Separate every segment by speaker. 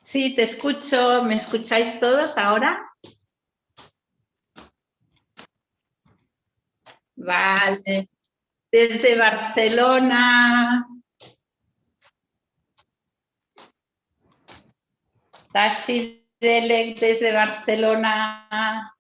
Speaker 1: Sí, te escucho. ¿Me escucháis todos ahora? Vale. Desde Barcelona. Tashi Delek desde Barcelona.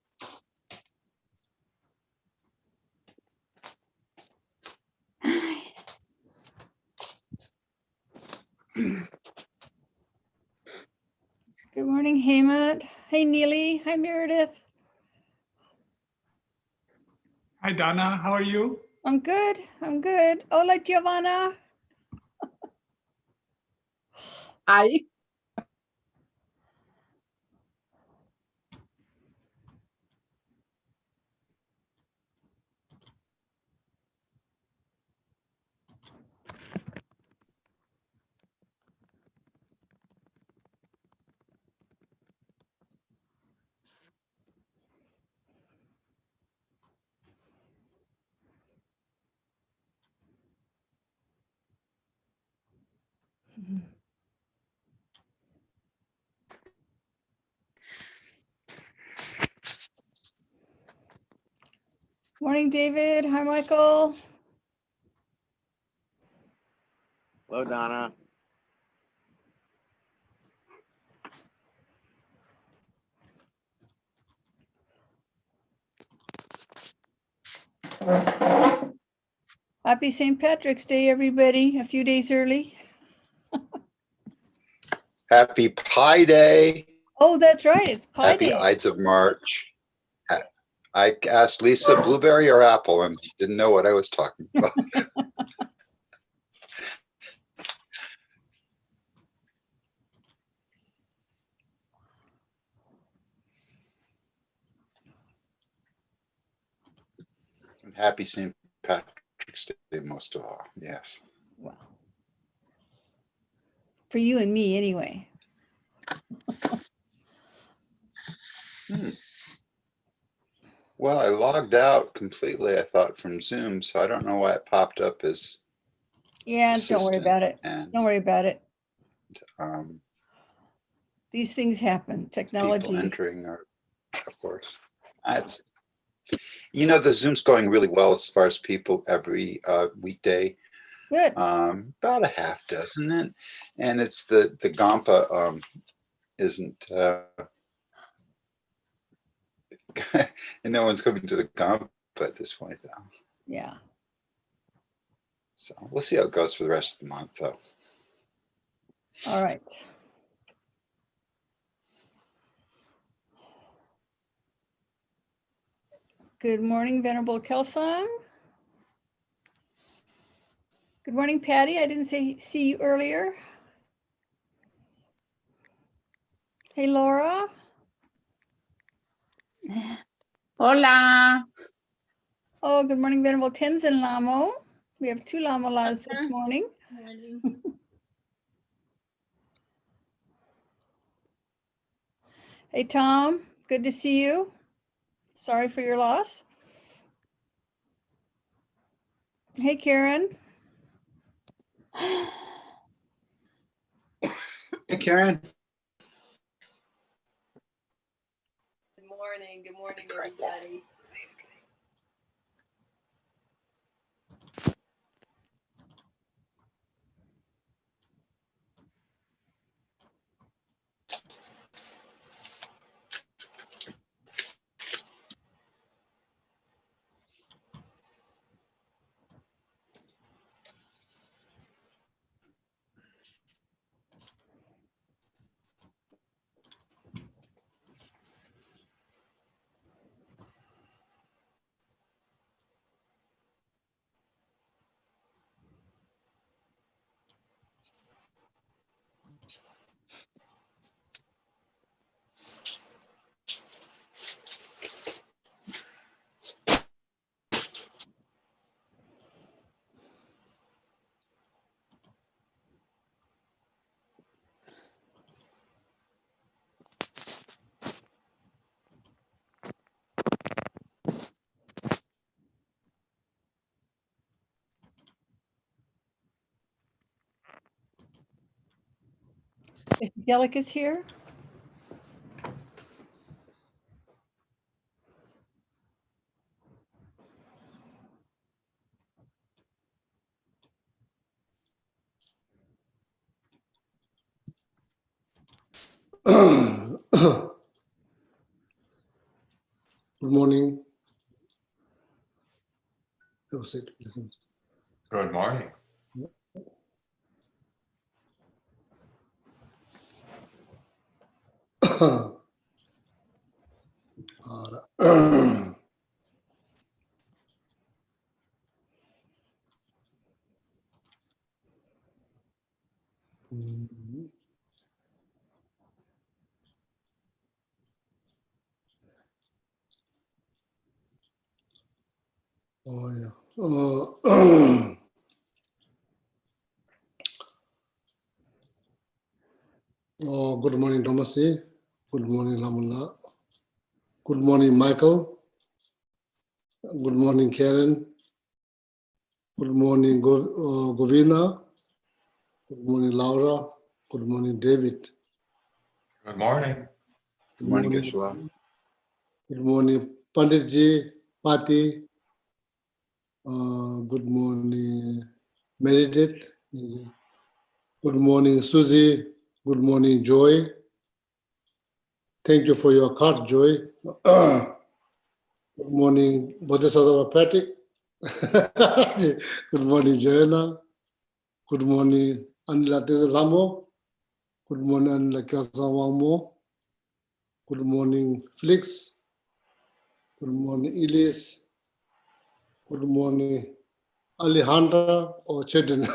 Speaker 2: Good morning, Hemant. Hey, Neely. Hi, Meredith.
Speaker 3: Hi, Donna. How are you?
Speaker 2: I'm good. I'm good. Hola, Giovanna.
Speaker 4: Hi.
Speaker 2: Morning, David. Hi, Michael.
Speaker 5: Hello, Donna.
Speaker 2: Happy St. Patrick's Day, everybody. A few days early.
Speaker 6: Happy Pi Day.
Speaker 2: Oh, that's right. It's Pi
Speaker 6: Happy
Speaker 2: Day.
Speaker 6: Ides of March. I asked Lisa, blueberry or apple, and she didn't know what I was talking about. And happy St. Patrick's Day, most of all. Yes.
Speaker 2: Well, for you and me, anyway.
Speaker 6: Well, I logged out completely, I thought, from Zoom, so I don't know why it popped up as
Speaker 2: Yeah, don't worry
Speaker 6: assistant.
Speaker 2: about it.
Speaker 6: And
Speaker 2: Don't worry about it.
Speaker 6: um,
Speaker 2: These things happen.
Speaker 6: people
Speaker 2: Technology.
Speaker 6: entering are, of course. That's, the Zoom's going really well as far as people every weekday.
Speaker 2: Good.
Speaker 6: About a half dozen it, and it's the Gampa isn't and no one's coming to the Gampa at this point though.
Speaker 2: Yeah.
Speaker 6: So we'll see how it goes for the rest of the month though.
Speaker 2: All right. Good morning, Venerable Kelsang. Good morning, Patty. I didn't see you earlier. Hey, Laura.
Speaker 1: Hola.
Speaker 2: Oh, good morning, Venerable Tenzin Lamo. We have two Lamalas this morning. Hey, Tom. Good to see you. Sorry for your loss. Hey, Karen.
Speaker 6: Hey Karen.
Speaker 4: Good morning, everybody.
Speaker 2: If Gelik is here,
Speaker 7: Good morning. Have a seat, please.
Speaker 8: Good morning.
Speaker 7: Oh, yeah. Good morning, Thomasy. Good morning, Lamula. Good morning, Michael. Good morning, Karen. Good morning, Govina. Good morning, Laura. Good morning, David.
Speaker 8: Good morning.
Speaker 6: Good morning, Geshe-la.
Speaker 7: Good morning, Panditji, Pati. Good morning, Meredith. Good morning, Susie. Good morning, Joy. Thank you for your card, Joy. Good morning, Bodhisattva Patrick. Good morning, Joanna. Good morning, Anila Tesalamo. Good morning, Anila Kasawamo. Good morning, Felix. Good morning, Elise. Good morning, Alejandra or Chedin.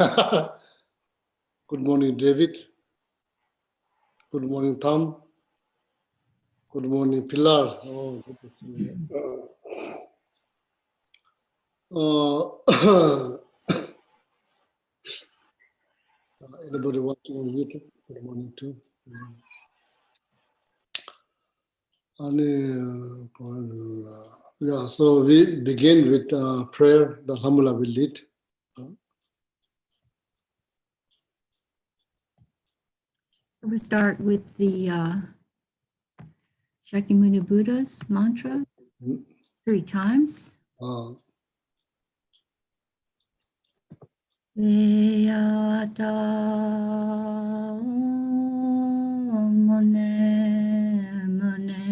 Speaker 7: Good morning, David. Good morning, Tom. Good morning, Pilar. Oh, good to see you. Anybody watching on YouTube? Good morning too. Yeah, so we begin with prayer that Hamula will lead.
Speaker 9: So we start with the Shakyamuni Buddha's mantra 3 times. Veyata mone mone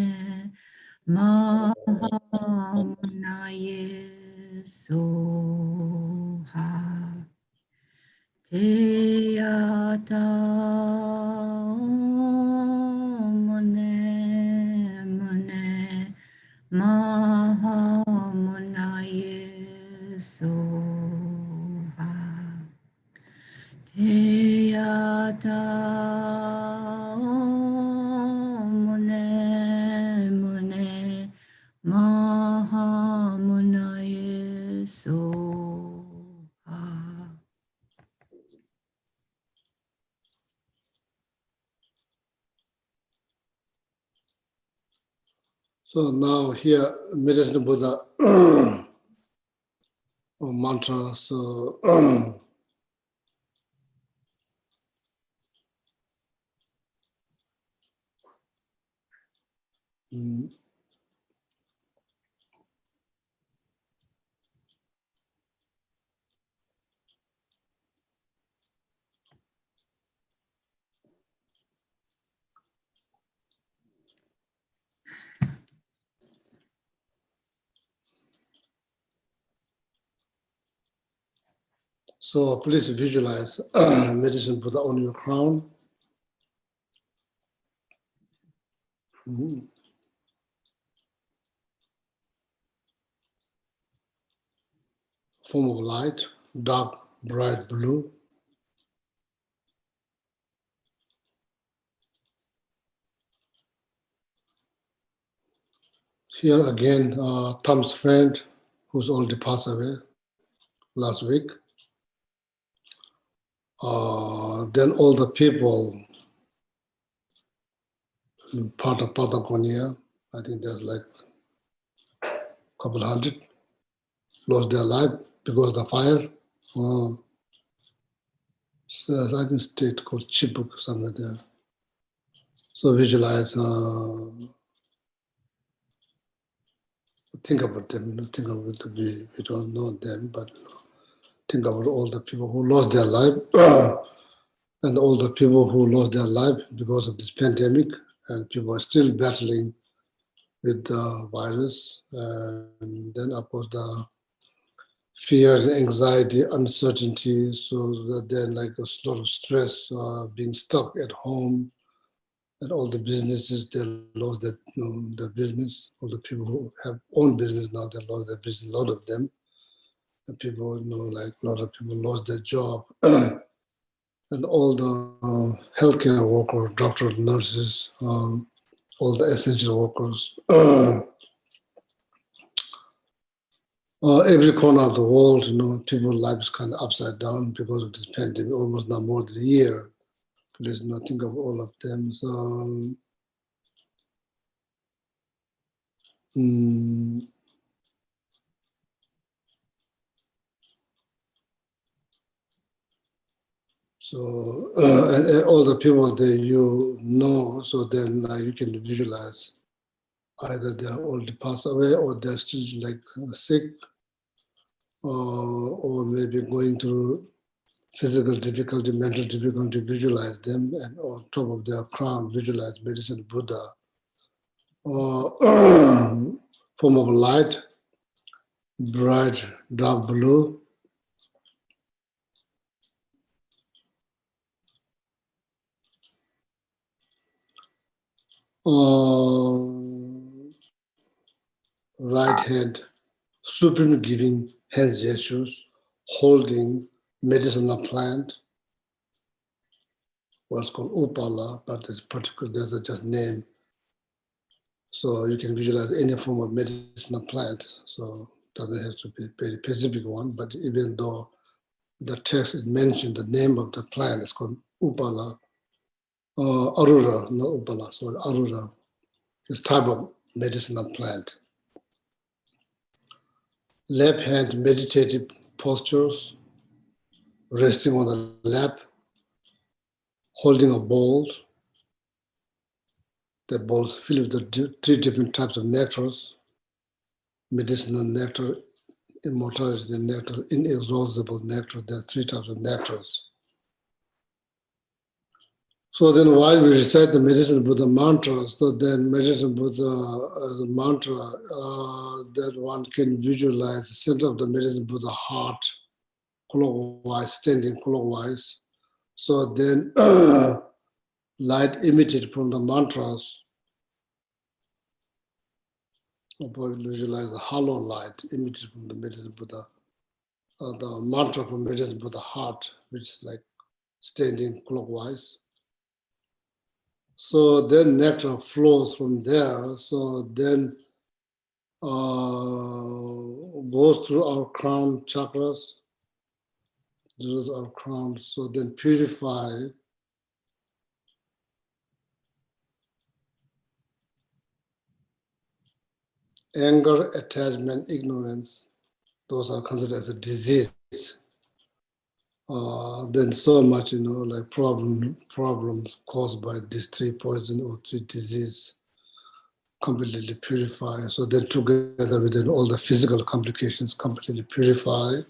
Speaker 9: mahamunaye soha. Teyata mone mone mahamunaye soha. Teyata mone mone mahamunaye soha.
Speaker 7: So now here, Meditation Buddha mantra. So so please visualize Meditation Buddha on your crown. Form of light, dark, bright blue. Here again, Tom's friend, who's already passed away last week. Then all the people in part of Patagonia, I think there's like a couple hundred, lost their life because of the fire. So I think state called Chibuk, somewhere there. So visualize, think about them, think about we don't know them, but think about all the people who lost their life and all the people who lost their life because of this pandemic, and people are still battling with the virus. And then, of course, the fears, anxiety, uncertainty, so that then like a lot of stress, being stuck at home, and all the businesses, they lost their business. All the people who have own business now, they lost their business, a lot of them. And people, like a lot of people lost their job. And all the healthcare workers, doctors, nurses, all the essential workers, every corner of the world, people's lives kind of upside down because of this pandemic, almost now more than a year. Please think of all of them. So, and all the people that you know, so then you can visualize either they're already passed away or they're still like sick, or maybe going through physical difficulty, mental difficulty, visualize them, and on top of their crown, visualize medicine Buddha, or form of light, bright dark blue, right hand, supreme giving hand gestures, holding medicinal plant, what's called upala, but it's particular, there's a just name. So you can visualize any form of medicinal plant. So it doesn't have to be a very specific one, but even though the text is mentioned, the name of the plant is called upala, arura, not upala, sorry, arura. It's type of medicinal plant. Left hand meditative postures, resting on the lap, holding a bowl. The bowl is filled with the three different types of nectars: medicinal nectar, immortality nectar, inexhaustible nectar. There are three types of nectars. So then while we recite the Medicine Buddha mantra, so then Medicine Buddha mantra, that one can visualize the center of the Medicine Buddha heart, clockwise, standing clockwise. So then light emitted from the mantras, visualize the hollow light emitted from the Medicine Buddha, the mantra from Medicine Buddha heart, which is like standing clockwise. So then nectar flows from there. So then goes through our crown chakras, through our crown. So then purify anger, attachment, ignorance. Those are considered as a disease. Then so much, like problems caused by these three poison or three disease completely purify. So then together with all the physical complications completely purify.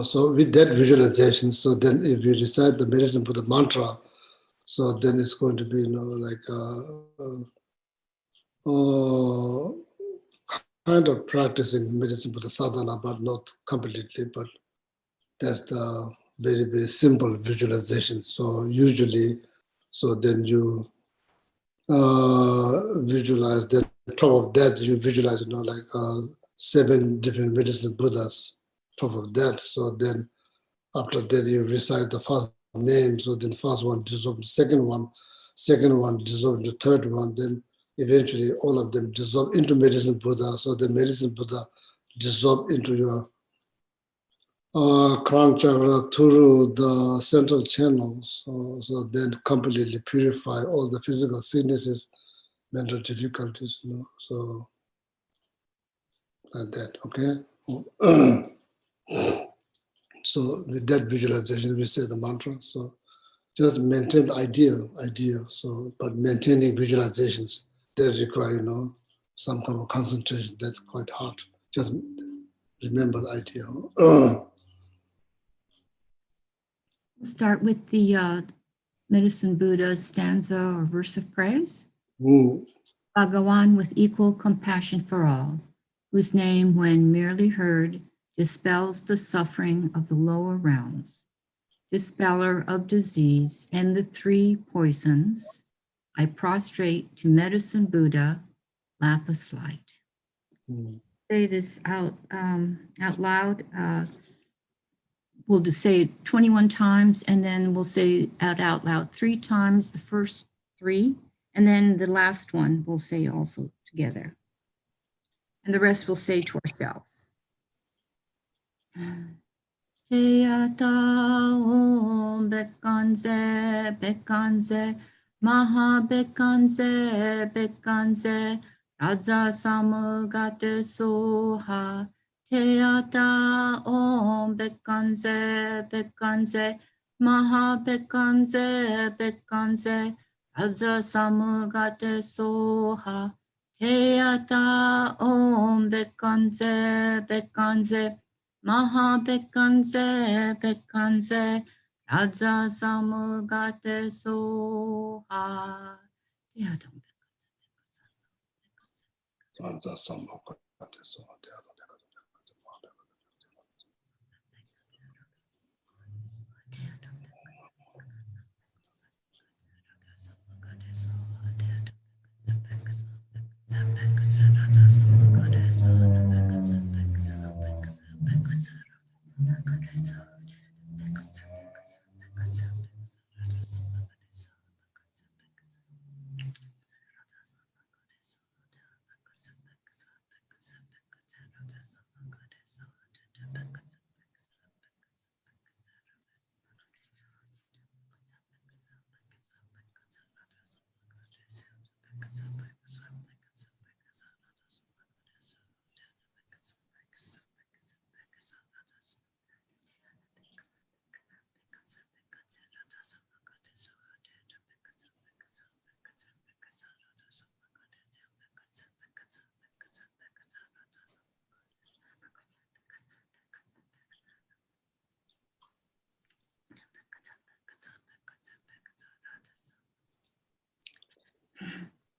Speaker 7: So with that visualization, so then if you recite the Medicine Buddha mantra, so then it's going to be, kind of practicing Medicine Buddha sadhana, but not completely, but that's the very, very simple visualization. So usually, so then you visualize that, on top of that, you visualize, 7 different Medicine Buddhas, top of that. So then after that, you recite the first name. So then first one dissolves the second one dissolves the third one. Then eventually all of them dissolve into Medicine Buddha. So the Medicine Buddha dissolve into your crown chakra through the central channels, so then completely purify all the physical sicknesses, mental difficulties, so like that, okay? So with that visualization, we say the mantra, so just maintain the idea, so, but maintaining visualizations, they require, some kind of concentration, that's quite hard. Just remember the idea.
Speaker 9: We'll start with the Medicine Buddha stanza or verse of praise. Bhagawan with equal compassion for all, whose name, when merely heard, dispels the suffering of the lower realms, dispeller of disease and the three poisons, I prostrate to Medicine Buddha, lapis light. Say this out loud. We'll just say it 21 times, and then we'll say it out loud 3 times, the first 3, and then the last one we'll say also together. And the rest we'll say to ourselves. Teyata om bekanze, bekanze, maha bekanze, bekanze, raja samagate soha. Teyata om bekanze, bekanze, maha bekanze, bekanze, raja samagate soha. Teyata om bekanze, bekanze, maha bekanze, bekanze, raja samagate soha. Teyata om bekanze, bekanze, bekanze.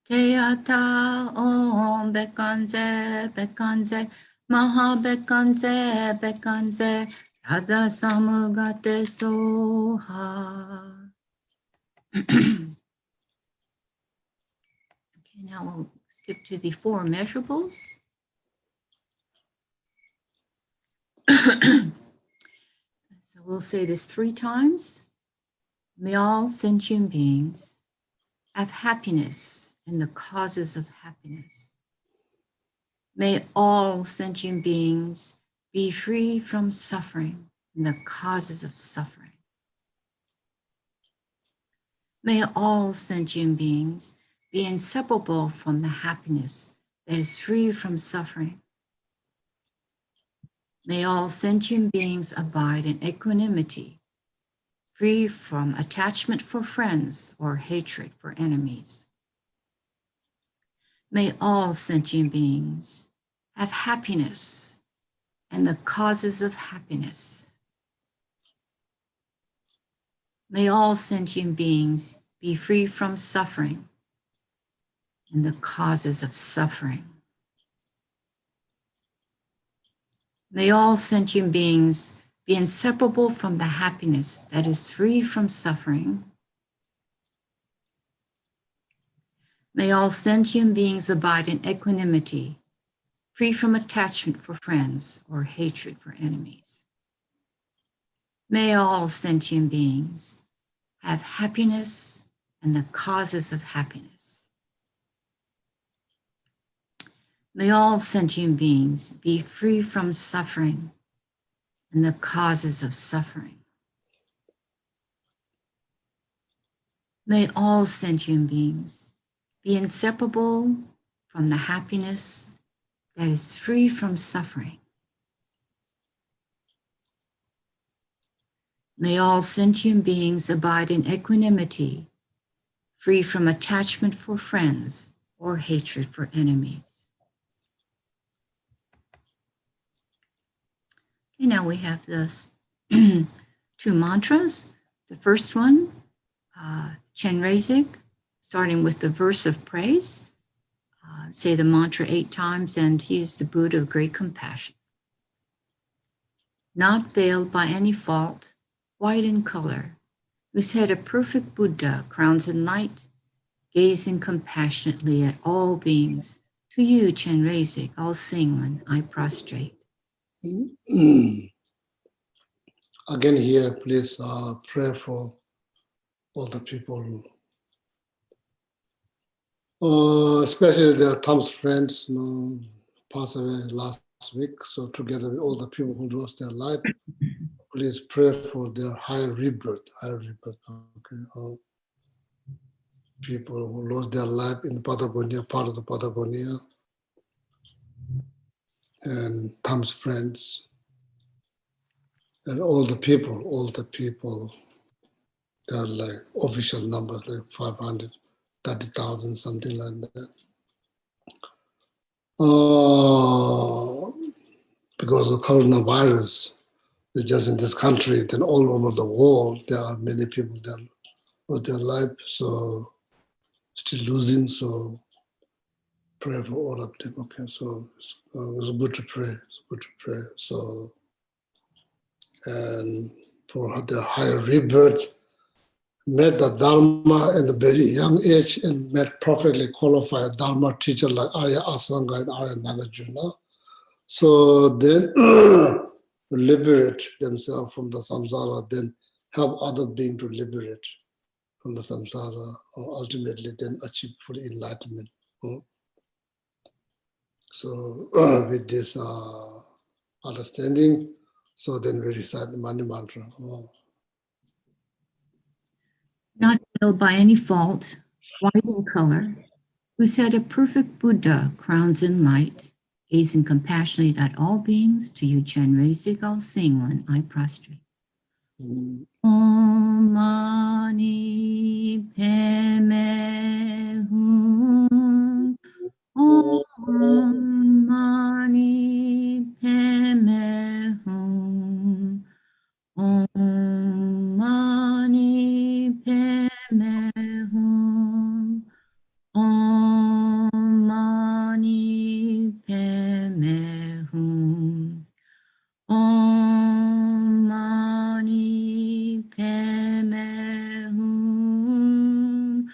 Speaker 9: Teyata om bekanze, bekanze, maha bekanze, bekanze, raja samagate soha. Okay, now we'll skip to the 4 measurables. So we'll say this 3 times. May all sentient beings have happiness and the causes of happiness. May all sentient beings be free from suffering and the causes of suffering. May all sentient beings be inseparable from the happiness that is free from suffering. May all sentient beings abide in equanimity, free from attachment for friends or hatred for enemies. May all sentient beings have happiness and the causes of happiness. May all sentient beings be free from suffering and the causes of suffering. May all sentient beings be inseparable from the happiness that is free from suffering. May all sentient beings abide in equanimity, free from attachment for friends or hatred for enemies. May all sentient beings have happiness and the causes of happiness. May all sentient beings be free from suffering and the causes of suffering. May all sentient beings be inseparable from the happiness that is free from suffering. May all sentient beings abide in equanimity, free from attachment for friends or hatred for enemies. Okay, now we have this two mantras. The first one, Chenrezig, starting with the verse of praise. Say the mantra 8 times, and he is the Buddha of great compassion. Not veiled by any fault, white in color, whose head a perfect Buddha crowns in light, gazing compassionately at all beings. To you, Chenrezig, I'll sing when I prostrate.
Speaker 7: Again here, please pray for all the people, especially their Tom's friends, passed away last week. So together with all the people who lost their life, please pray for their higher rebirth. Okay. People who lost their life in Patagonia, part of the Patagonia, and Tom's friends, and all the people. There are like official numbers, like 530,000, something like that. Because of coronavirus is just in this country, then all over the world, there are many people that lost their life, so still losing, so pray for all of them, okay? So it's good to pray, So, and for the higher rebirth, met the Dharma in a very young age and met perfectly qualified Dharma teacher like Arya Asanga and Arya Nagarjuna. So then liberate themselves from the samsara, then help other beings to liberate from the samsara, or ultimately then achieve full enlightenment. So with this understanding, so then we recite the Mani Mantra.
Speaker 9: Not veiled by any fault, white in color, whose head a perfect Buddha crowns in light, gazing compassionately at all beings. To you, Chenrezig, I'll sing when I prostrate. Om Mani Padme Hum. Om Mani Padme Hum. Om Mani Padme Hum. Om Mani Padme Hum. Om Mani Padme Hum.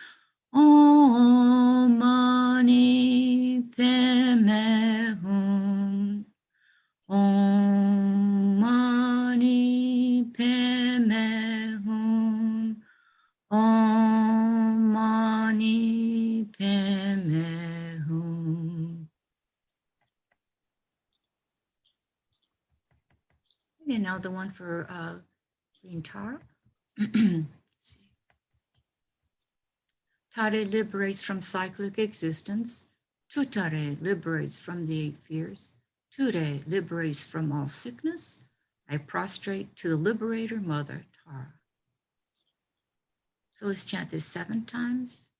Speaker 9: Om Mani Padme Hum. Om Mani Padme Hum. Om Mani Padme Hum. And now the one for Green Tara. Tare liberates from cyclic existence. Tutare liberates from the 8 fears. Ture liberates from all sickness. I prostrate to the liberator, Mother Tara. So let's chant this 7 times.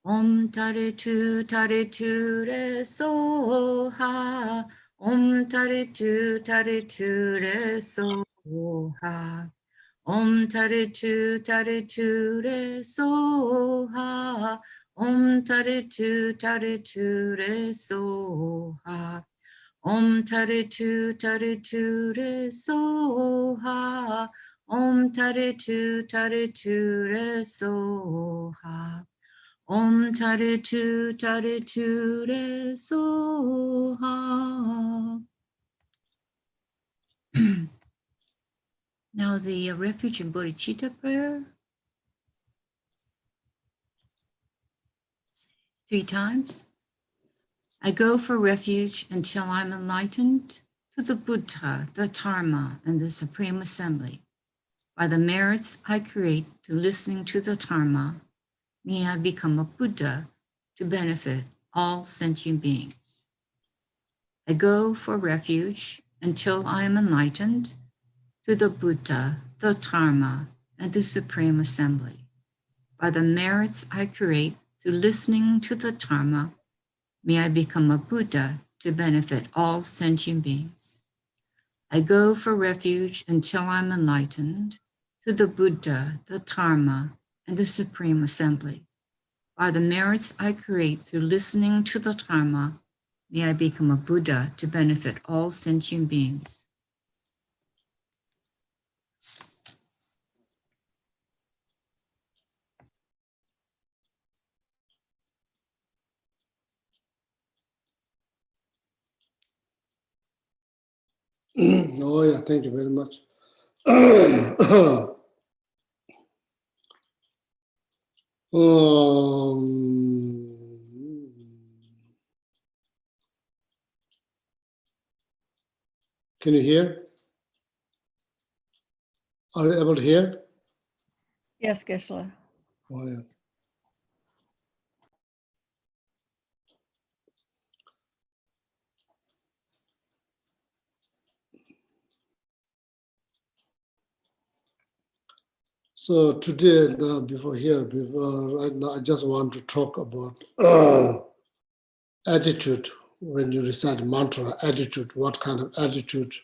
Speaker 9: Om Tare Tu Re Soha. Om Tare Tu Re Soha. Om Tare Tu Re Soha. Om Tare Tu Re Soha. Om Tare Tu Re Soha. Om Tare Tu Re Soha. Om Tare Tu Re Soha. Now the refuge and bodhicitta prayer. 3 times. I go for refuge until I'm enlightened to the Buddha, the Dharma, and the Supreme Assembly. By the merits I create to listening to the Dharma, may I become a Buddha to benefit all sentient beings. I go for refuge until I am enlightened to the Buddha, the Dharma, and the Supreme Assembly. By the merits I create through listening to the Dharma, may I become a Buddha to benefit all sentient beings. I go for refuge until I'm enlightened to the Buddha, the Dharma, and the Supreme Assembly. By the merits I create through listening to the Dharma, may I become a Buddha to benefit all sentient beings.
Speaker 7: Oh yeah, thank you very much. Can you hear? Are you able to hear?
Speaker 2: Yes, Geshe-la.
Speaker 7: Oh yeah. So today, right now, I just want to talk about attitude. When you recite mantra, attitude, what kind of attitude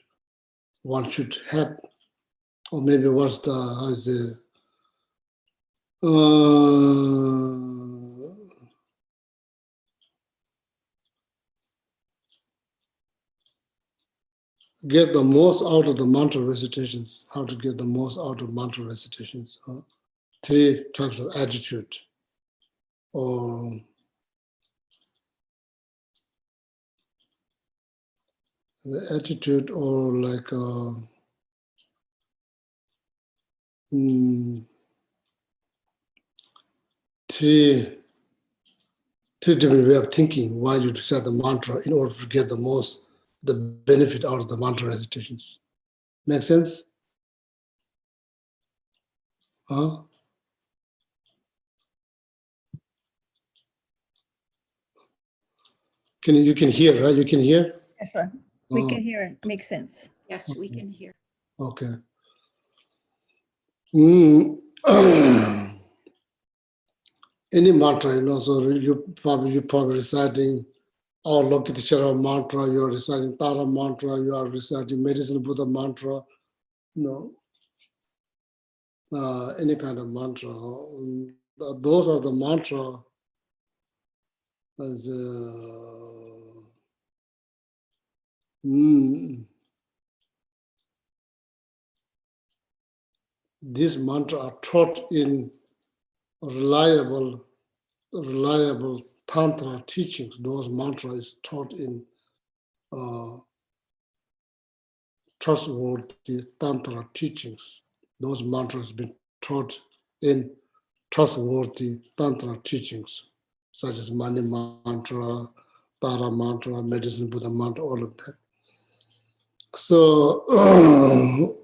Speaker 7: one should have, or maybe what's get the most out of the mantra recitations, how to get the most out of mantra recitations. 3 types of attitude, or the attitude, or like three different way of thinking why you recite the mantra in order to get the benefit out of the mantra recitations. Make sense? Huh? You can hear, right? You can hear?
Speaker 2: Geshe-la. We can hear it. Makes sense.
Speaker 9: Yes, we can hear.
Speaker 7: Okay. Any mantra, so you probably reciting Avalokiteshvara mantra, you are reciting Tara mantra, you are reciting Medicine Buddha mantra, any kind of mantra. Those are the mantra. These mantras are taught in reliable Tantra teachings. Those mantras is taught in trustworthy Tantra teachings. Those mantras have been taught in trustworthy Tantra teachings, such as Mani mantra, Tara mantra, Medicine Buddha mantra, all of that. So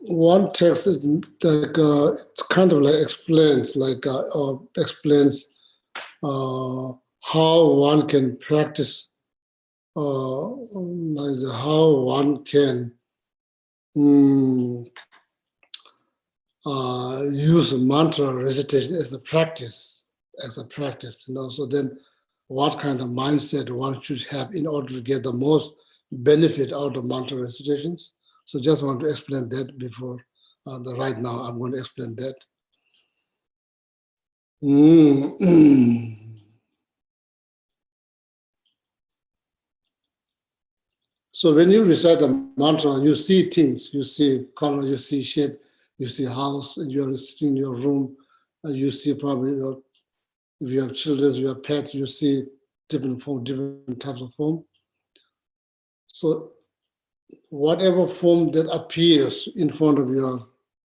Speaker 7: one text is like it's kind of like explains how one can practice, how one can use mantra recitation as a practice. So then what kind of mindset one should have in order to get the most benefit out of mantra recitations. So just want to explain that before right now I'm going to explain that. So when you recite the mantra, you see things, you see color, you see shape, you see house, and you're sitting in your room, you see probably, if you have children, you have pets, you see different types of form. So whatever form that appears in front of your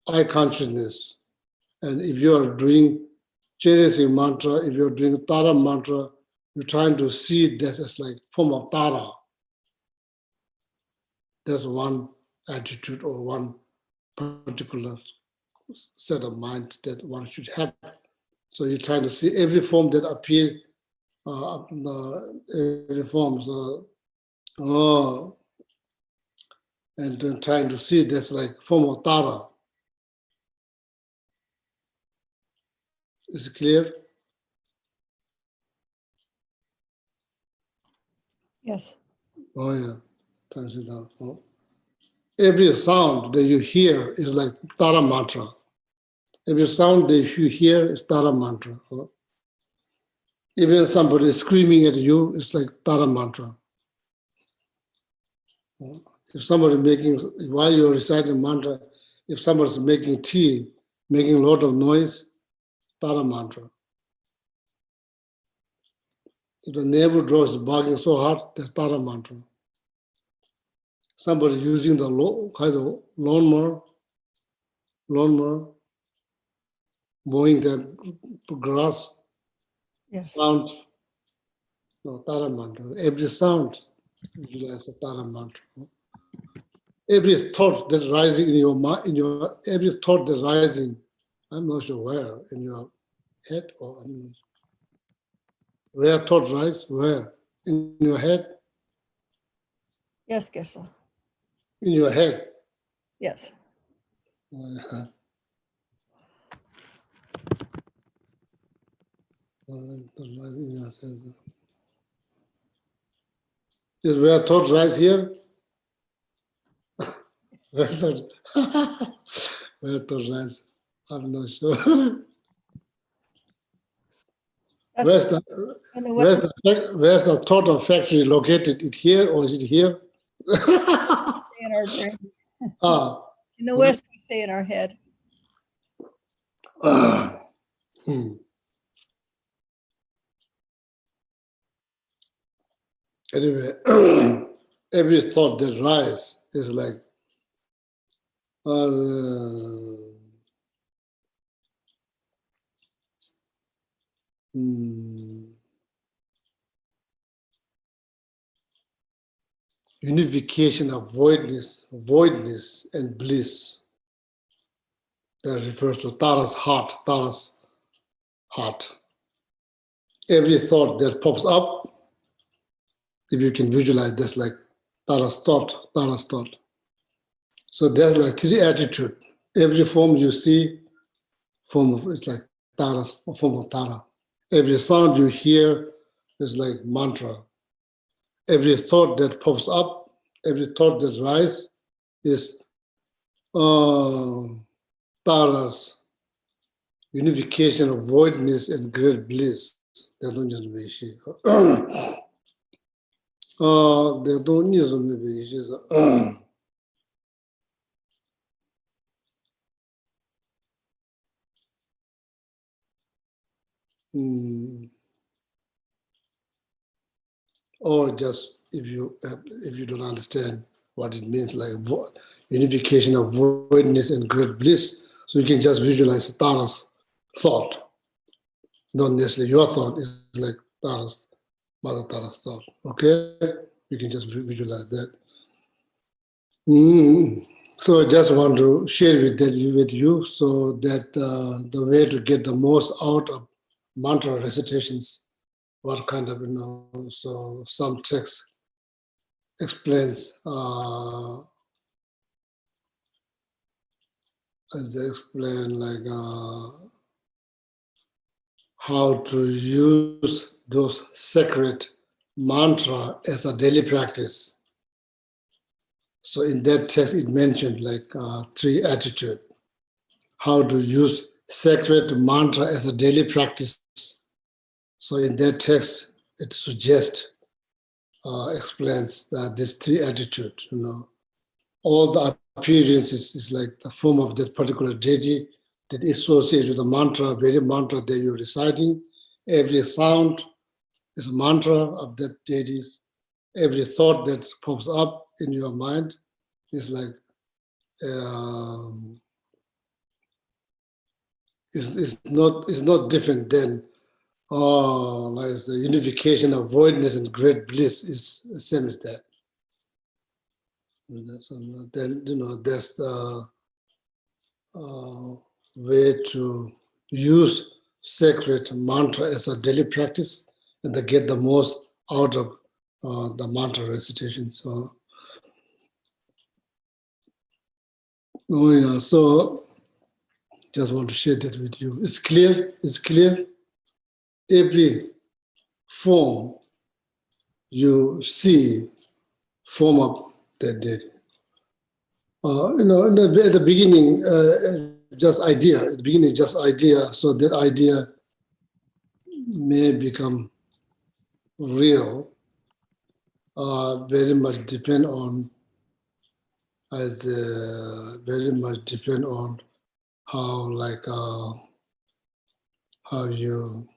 Speaker 7: eye consciousness, and if you are doing cherishing mantra, if you're doing Tara mantra, you're trying to see this as like form of Tara. That's one attitude or one particular set of mind that one should have. So you're trying to see every form that appear, every forms, and then trying to see that's like form of Tara. Is it clear?
Speaker 2: Yes.
Speaker 7: Oh yeah, trying to see that. Oh. Every sound that you hear is like Tara mantra. Every sound that you hear is Tara mantra. Oh. Even somebody is screaming at you, it's like Tara mantra. Oh. If somebody making, while you're reciting mantra, if somebody's making tea, making a lot of noise, Tara mantra. If the neighbor draws barking so hard, that's Tara mantra. Somebody using the kind of lawnmower, mowing the grass,
Speaker 2: Yes.
Speaker 7: sound, no, Tara mantra. Every sound, utilize the Tara mantra. Every thought that's rising in your mind, every thought that's rising, I'm not sure where, in your head or where thought rise, where? In your head?
Speaker 2: Yes, Geshe.
Speaker 7: In your head.
Speaker 2: Yes. Is where thought rise here? Where thought, where thought rise? I'm not sure. Where's the, And the
Speaker 7: where's the thought of factory located? It here or is it here?
Speaker 2: in our brains.
Speaker 7: Ah.
Speaker 2: In the West, we say in our head.
Speaker 7: Anyway, every thought that rises is like unification of voidness and bliss. That refers to Tara's heart, Every thought that pops up, if you can visualize, that's like Tara's thought. So there's like three attitudes. Every form you see, it's like Tara's, a form of Tara. Every sound you hear is like mantra. Every thought that pops up, every thought that rises is Tara's unification of voidness and great bliss. They don't just be she. They don't use maybe she's or just if you don't understand what it means, like unification of voidness and great bliss, so you can just visualize Tara's thought. Not necessarily your thought, is like Tara's, Mother Tara's thought. Okay, you can just visualize that. So I just want to share with you so that the way to get the most out of mantra recitations, what kind of, so some text explains, as they explain, like how to use those sacred mantra as a daily practice. So in that text, it mentioned like three attitudes. How to use sacred mantra as a daily practice. So in that text, it suggests, explains that these three attitudes, all the appearances is like the form of that particular deity that is associated with the mantra, very mantra that you're reciting. Every sound is a mantra of that deity. Every thought that pops up in your mind is like, is not different than like the unification of voidness and great bliss is the same as that. Then, there's the way to use sacred mantra as a daily practice and to get the most out of the mantra recitation. So, so just want to share that with you. It's clear. Every form you see form up that did. At the beginning, just idea. At the beginning, just idea. So that idea may become real. Very much depend on how you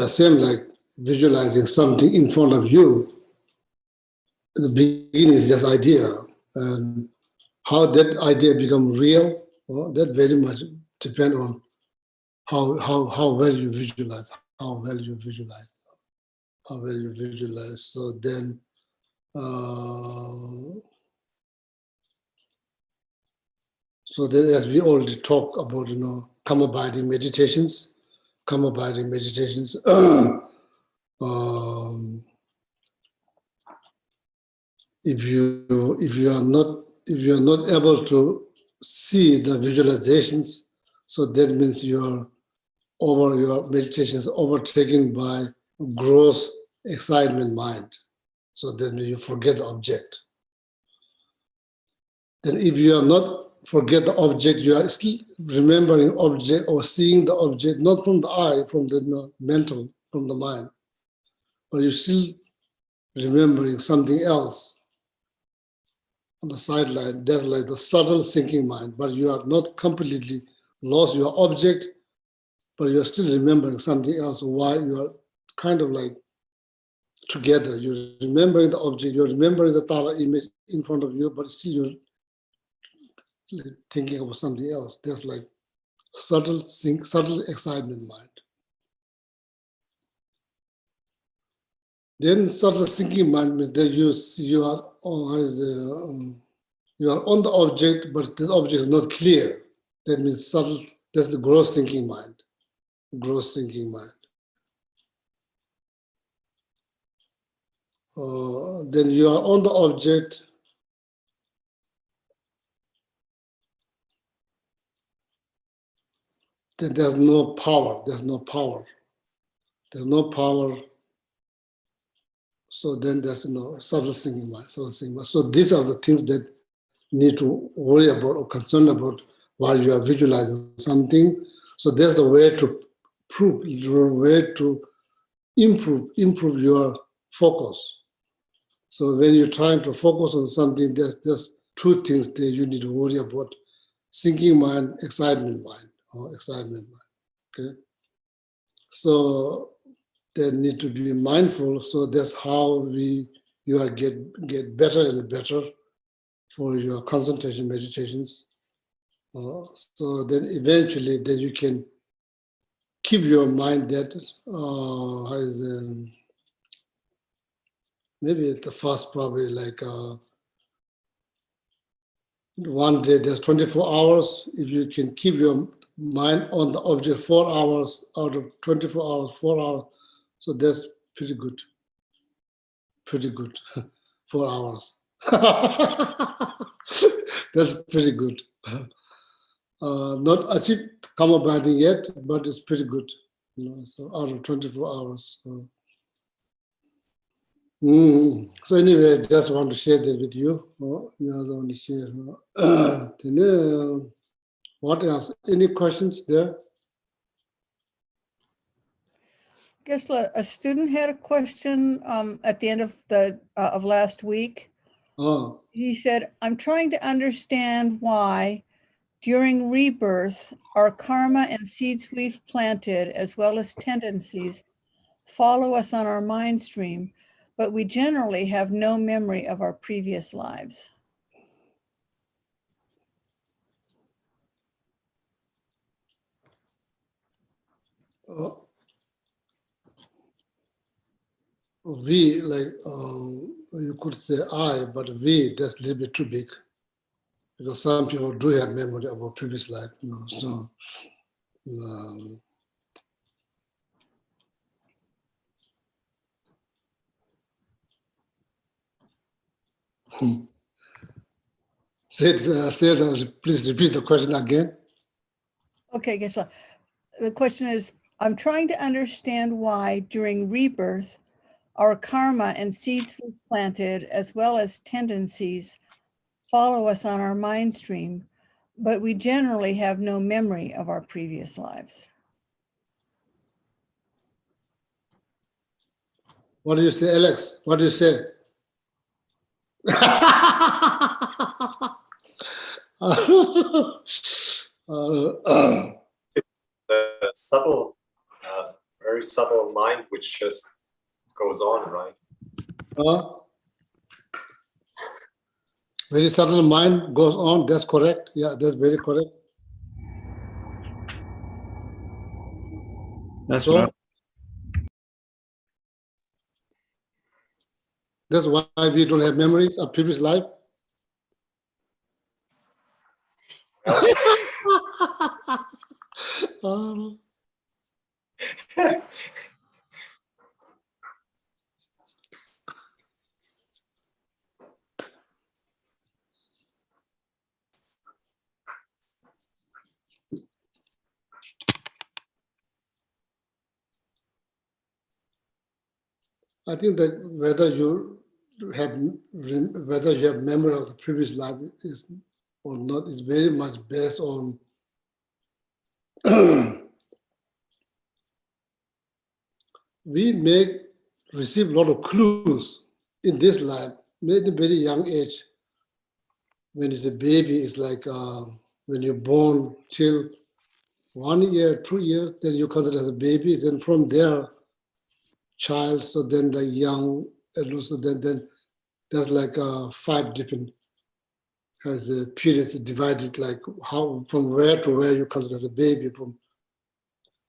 Speaker 7: same like visualizing something in front of you. In the beginning, is just idea, and how that idea become real. That very much depend on how well you visualize. How well you visualize. So then, as we already talked about, come abiding meditations. If you are not able to see the visualizations, so that means your meditation is overtaken by gross excitement mind. So then you forget the object. Then if you are not forget the object, you are still remembering object or seeing the object, not from the eye, from the mental, from the mind, but you're still remembering something else on the sideline. That's like the subtle thinking mind, but you are not completely lost your object, but you're still remembering something else. Why you are kind of like together. You're remembering the object, you're remembering the Tara image in front of you, but still you're thinking about something else. There's like subtle excitement mind. Then subtle thinking mind means that you are on the object, but the object is not clear. That means subtle. That's the gross thinking mind. Then you are on the object. Then there's no power. So then there's subtle thinking mind. So these are the things that need to worry about or concern about while you are visualizing something. So there's the way to improve your focus. So when you're trying to focus on something, there's two things that you need to worry about: thinking mind, excitement mind. Okay. So they need to be mindful. So that's how you get better and better for your concentration meditations. So then eventually, then you can keep your mind that maybe it's the first probably like one day there's 24 hours. If you can keep your mind on the object 4 hours out of 24 hours, 4 hours, so that's pretty good. 4 hours. That's pretty good. Not achieved karma binding yet, but it's pretty good. So out of 24 hours. So anyway, just want to share this with you. Want to share. What else? Any questions there?
Speaker 2: Guess a student had a question at the end of last week.
Speaker 7: Oh.
Speaker 2: He said, "I'm trying to understand why during rebirth our karma and seeds we've planted, as well as tendencies, follow us on our mind stream, but we generally have no memory of our previous lives."
Speaker 7: we, like, you could say I, but we, that's a little bit too big. Because some people do have memory about previous life, you know, so please repeat the question again.
Speaker 2: Okay, guess what? The question is, I'm trying to understand why during rebirth, our karma and seeds we've planted, as well as tendencies, follow us on our mind stream, but we generally have no memory of our previous lives.
Speaker 7: What do you say, Alex? What do you say?
Speaker 10: The subtle, very subtle mind which just goes on, right?
Speaker 7: Very subtle mind goes on. That's correct. Yeah, that's very correct.
Speaker 11: That's
Speaker 7: So,
Speaker 11: what
Speaker 7: that's why we don't have memory of previous life. I think that whether you have memory of the previous life is or not is very much based on we receive a lot of clues in this life, maybe very young age. When it's a baby, it's like when you're born till 1 year, 2 years, then you consider as a baby. Then from there, child, so then the young, and so then there's like 5 different has a periods divided, like how from where to where you consider as a baby. From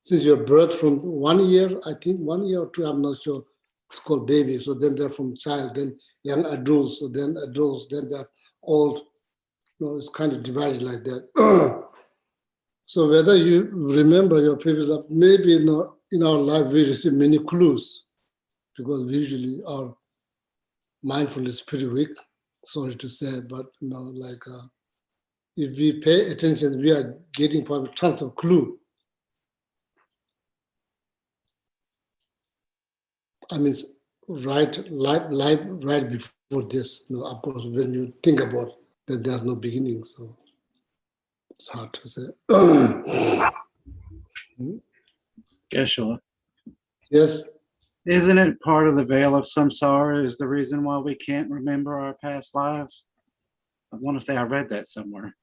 Speaker 7: since your birth from 1 year, I think 1 year or 2, I'm not sure. It's called baby. So then they're from child, then young adults, so then adults, then they're old. You know, it's kind of divided like that. So whether you remember your previous life, maybe in our life we receive many clues because usually our mindfulness is pretty weak, sorry to say, but like if we pay attention, we are getting probably tons of clue. I mean, life right before this. Of course, when you think about that, there's no beginning, so it's hard to say.
Speaker 11: Geshe-la.
Speaker 7: Yes.
Speaker 11: Isn't it part of the veil of samsara is the reason why we can't remember our past lives? I want to say I read that somewhere.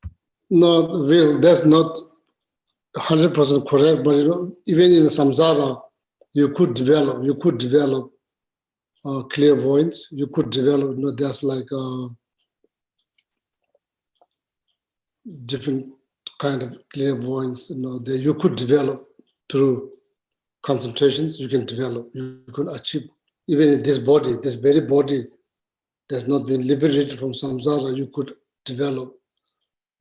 Speaker 7: No, Will, that's not 100% correct, but even in samsara, you could develop clairvoyance. You could develop, there's like different kind of clairvoyance, that you could develop through concentrations. You can develop, you can achieve, even in this very body that's not been liberated from samsara, you could develop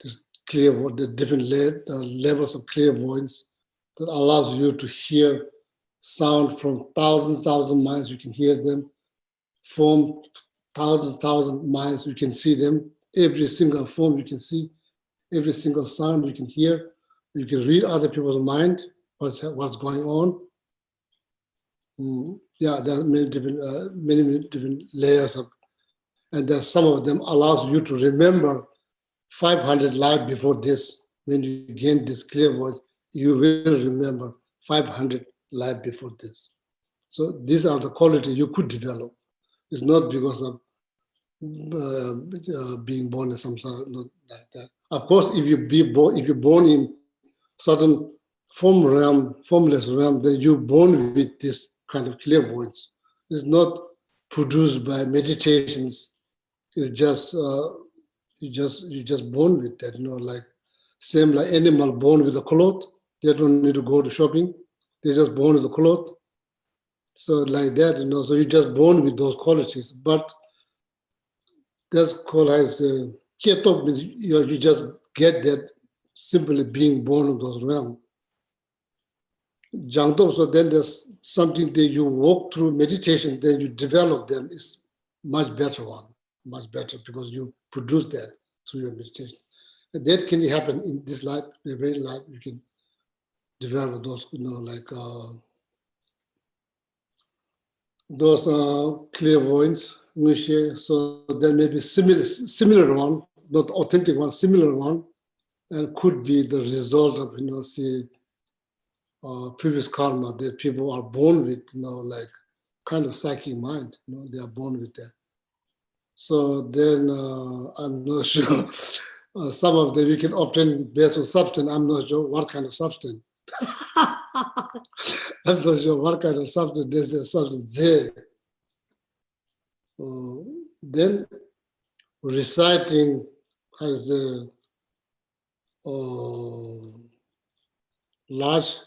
Speaker 7: this the different levels of clairvoyance that allows you to hear sound from thousand miles. You can hear them. From thousand miles, you can see them. Every single form you can see. Every single sound you can hear. You can read other people's mind, what's going on. Yeah, there are many different layers of, and there's some of them allows you to remember 500 lives before this. When you gain this clairvoyance, you will remember 500 lives before this. So these are the qualities you could develop. It's not because of being born in samsara, not like that. Of course, if you're born in certain formless realm, then you're born with this kind of clairvoyance. It's not produced by meditations. It's just you're just born with that. Like same like animal born with a cloth. They don't need to go to shopping. They're just born with the clothes. So like that, so you're just born with those qualities. But that's called as ketok means you just get that simply being born in those realms. Jangdom, so then there's something that you walk through meditation, then you develop them is much better one, much better because you produce that through your meditation. And that can happen in this life, the very life you can develop those, those clairvoyance, so there may be similar one, not authentic one, similar one, and could be the result of, previous karma that people are born with, like kind of psychic mind, they are born with that. So then I'm not sure, some of them you can obtain based on substance, I'm not sure what kind of substance. I'm not sure what kind of substance, there's a substance there. Then reciting has a large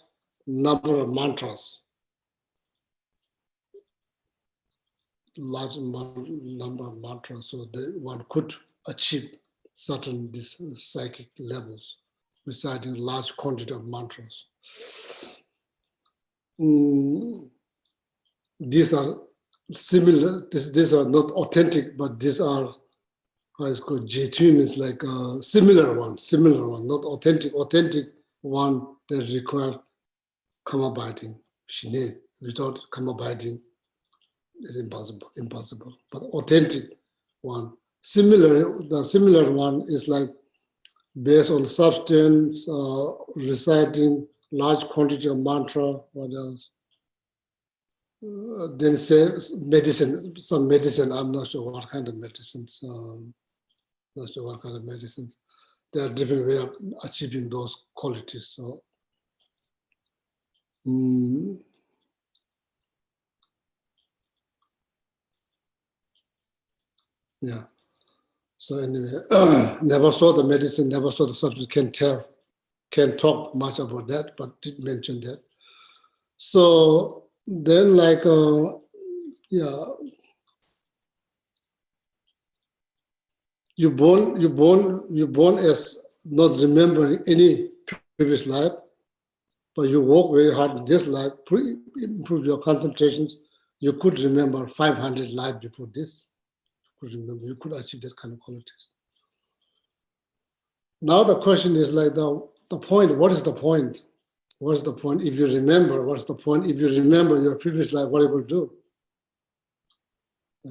Speaker 7: number of mantras, so that one could achieve certain these psychic levels, reciting large quantity of mantras. These are similar, these are not authentic, but these are how it's called, J-tune is like a similar one, not authentic. Authentic one that require karma biting, shine. Without karma biting is impossible. But authentic one, the similar one is like based on substance, reciting large quantity of mantra, what else? Then say some medicine, I'm not sure what kind of medicines. Not sure what kind of medicines. There are different ways of achieving those qualities. So, yeah. So anyway, never saw the medicine, never saw the substance, can't talk much about that, but did mention that. So then you're born as not remembering any previous life, but you work very hard in this life, improve your concentrations. You could remember 500 lives before this. You could achieve that kind of qualities. Now the question is like the point. What is the point? What is the point if you remember? What's the point if you remember your previous life? What you will do?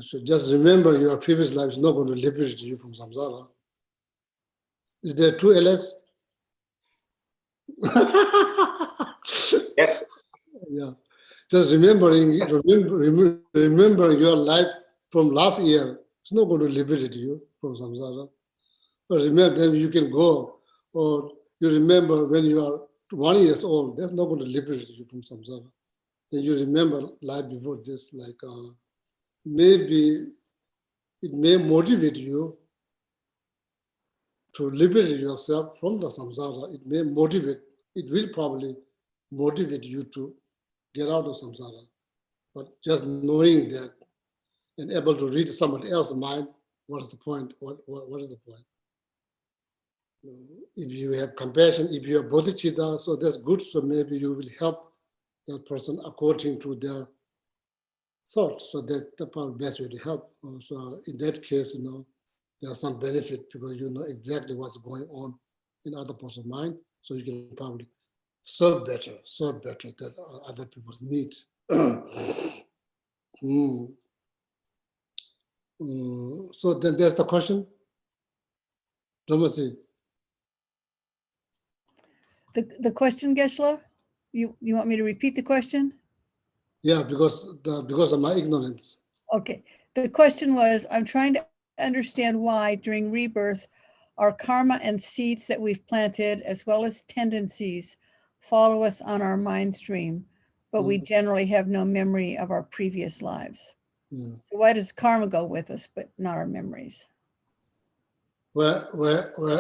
Speaker 7: So just remember your previous life is not going to liberate you from samsara. Is there two Alex?
Speaker 10: Yes.
Speaker 7: Yeah. Just remember your life from last year. It's not going to liberate you from samsara. But remember, then you can go, or you remember when you are 1 year old. That's not going to liberate you from samsara. Then you remember life before this, maybe it may motivate you to liberate yourself from the samsara. It will probably motivate you to get out of samsara. But just knowing that and able to read somebody else's mind, what is the point? What is the point? If you have compassion, if you have bodhicitta, so that's good. So maybe you will help that person according to their thought. So that's the probably best way to help. So in that case, there's some benefit because you know exactly what's going on in other person's mind. So you can probably serve better that other people's need. So then there's the question. Ramasi.
Speaker 2: The question, Geshe-la? You want me to repeat the question?
Speaker 7: Yeah, because of my ignorance.
Speaker 2: Okay. The question was, I'm trying to understand why during rebirth, our karma and seeds that we've planted, as well as tendencies, follow us on our mind stream, but we generally have no memory of our previous lives. So why does karma go with us, but not our memories?
Speaker 7: Where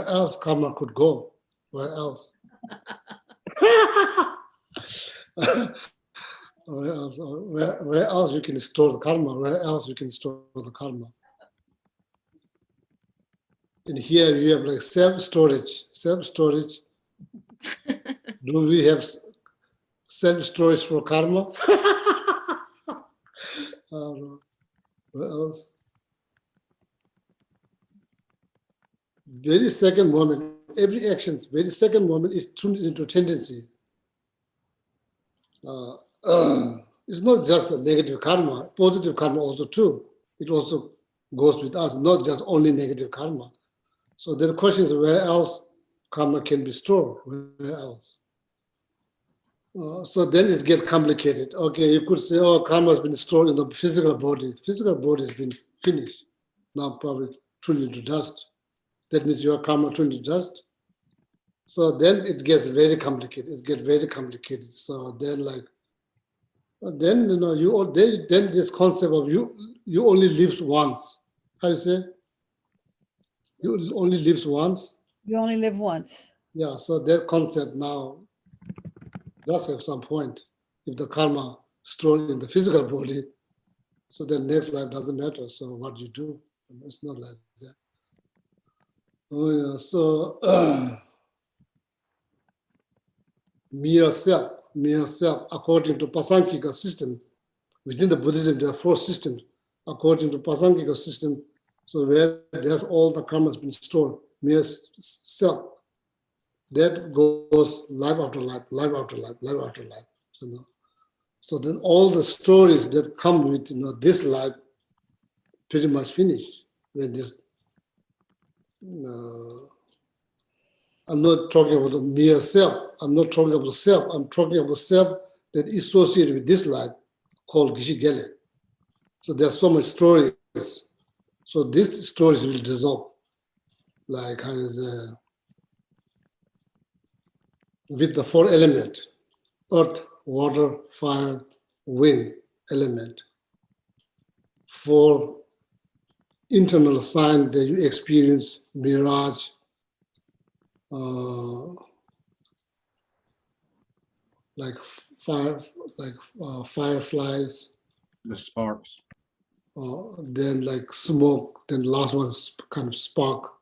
Speaker 7: else karma could go? Where else? Where else you can store the karma? Where else you can store the karma? And here you have like self-storage. Self-storage. Do we have self-storage for karma? Where else? Very second moment, every action, very second moment is tuned into tendency. It's not just a negative karma, positive karma also too. It also goes with us, not just only negative karma. So the question is where else karma can be stored, where else? So then it gets complicated. Okay, you could say, oh, karma has been stored in the physical body. Physical body has been finished. Now probably turned into dust. That means your karma turned into dust. So then it gets very complicated. It gets very complicated. So then then then this concept of you only live once. How you say? You only live once.
Speaker 2: You only live once.
Speaker 7: Yeah. So that concept now does have some point. If the karma stored in the physical body, so then next life doesn't matter. So what you do, it's not like that. Oh yeah. So mere self, according to Pasankhika system. Within the Buddhism, there are 4 systems. According to Pasankhika system, so where there's all the karma has been stored, mere self, that goes life after life, life after life, life after life. So then all the stories that come with this life pretty much finish when this. I'm not talking about the mere self. I'm not talking about the self. I'm talking about self that is associated with this life called Gishigele. So there's so much stories. So these stories will dissolve. Like how is with the 4 elements, earth, water, fire, wind element. 4 internal signs that you experience, mirage, like fire, fireflies.
Speaker 11: The sparks.
Speaker 7: Then like smoke, then the last one is kind of spark.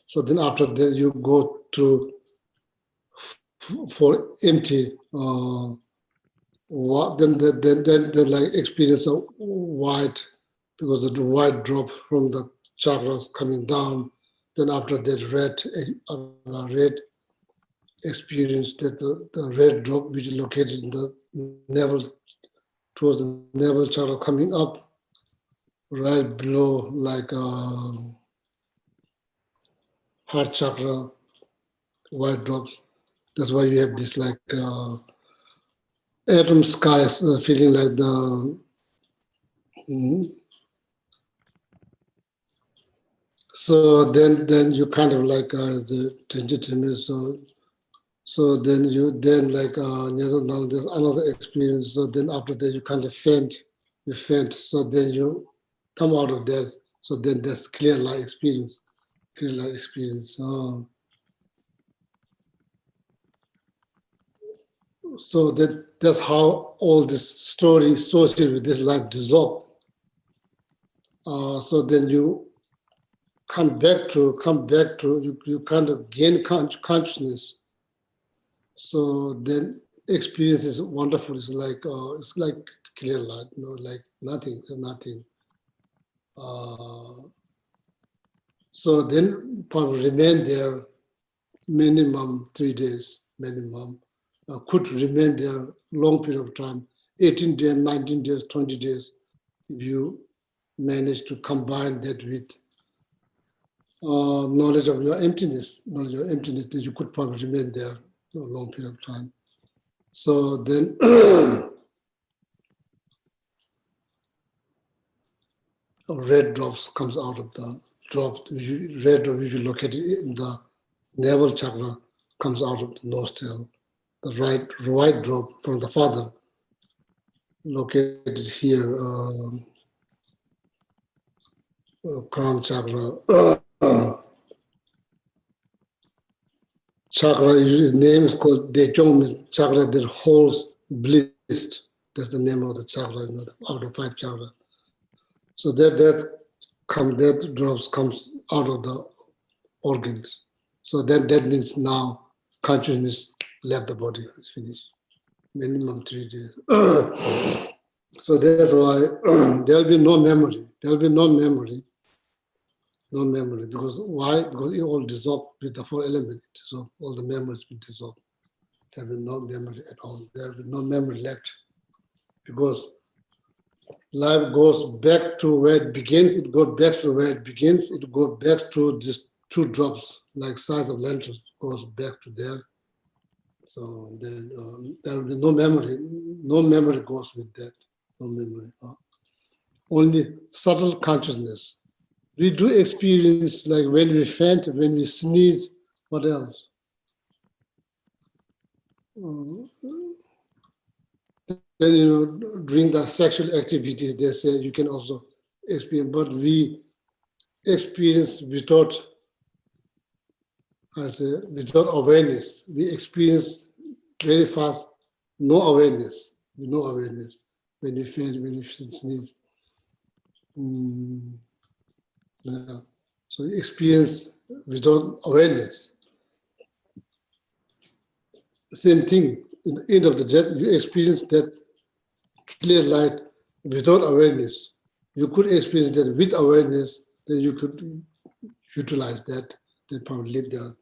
Speaker 7: So then after that you go to for empty. Then like experience of white, because of the white drop from the chakras coming down. Then after that red experience, that the red drop which is located in the navel, towards the navel chakra coming up, right below like heart chakra, white drops. That's why you have this like atom skies, feeling like the. So then you kind of like the so then like now there's another experience. So then after that you kind of faint. So then you come out of that. So then that's clear light experience. So that's how all this story associated with this life dissolve. So then you come back to you kind of gain consciousness. So then experience is wonderful. It's like clear light, like nothing. So then probably remain there minimum 3 days, minimum. Could remain there long period of time, 18 days, 19 days, 20 days, if you manage to combine that with knowledge of your emptiness, that you could probably remain there for a long period of time. So then red drops comes out of the drops, red drop usually located in the navel chakra comes out of the nostril. The right drop from the father located here, crown chakra. Chakra, his name is called Dechong, chakra that holds blissed. That's the name of the chakra, out of 5 chakra. So that drops comes out of the organs. So that means now consciousness left the body. It's finished. Minimum 3 days. So that's why there'll be no memory. There'll be no memory. No memory. Because why? Because it all dissolved with the 4 elements. So all the memories will dissolve. There'll be no memory at all. There'll be no memory left. Because life goes back to where it begins. It goes back to where it begins. It goes back to just 2 drops, like size of lentil, goes back to there. So then there will be no memory. No memory goes with that. No memory. Only subtle consciousness. We do experience, like when we faint, when we sneeze. What else? Then, during the sexual activity, they say you can also experience, but we experience without awareness. We experience very fast, no awareness. No awareness when you faint, when you sneeze. Yeah. So you experience without awareness. Same thing, in the end of the death, you experience that clear light without awareness. You could experience that with awareness, then you could utilize that, then probably live there a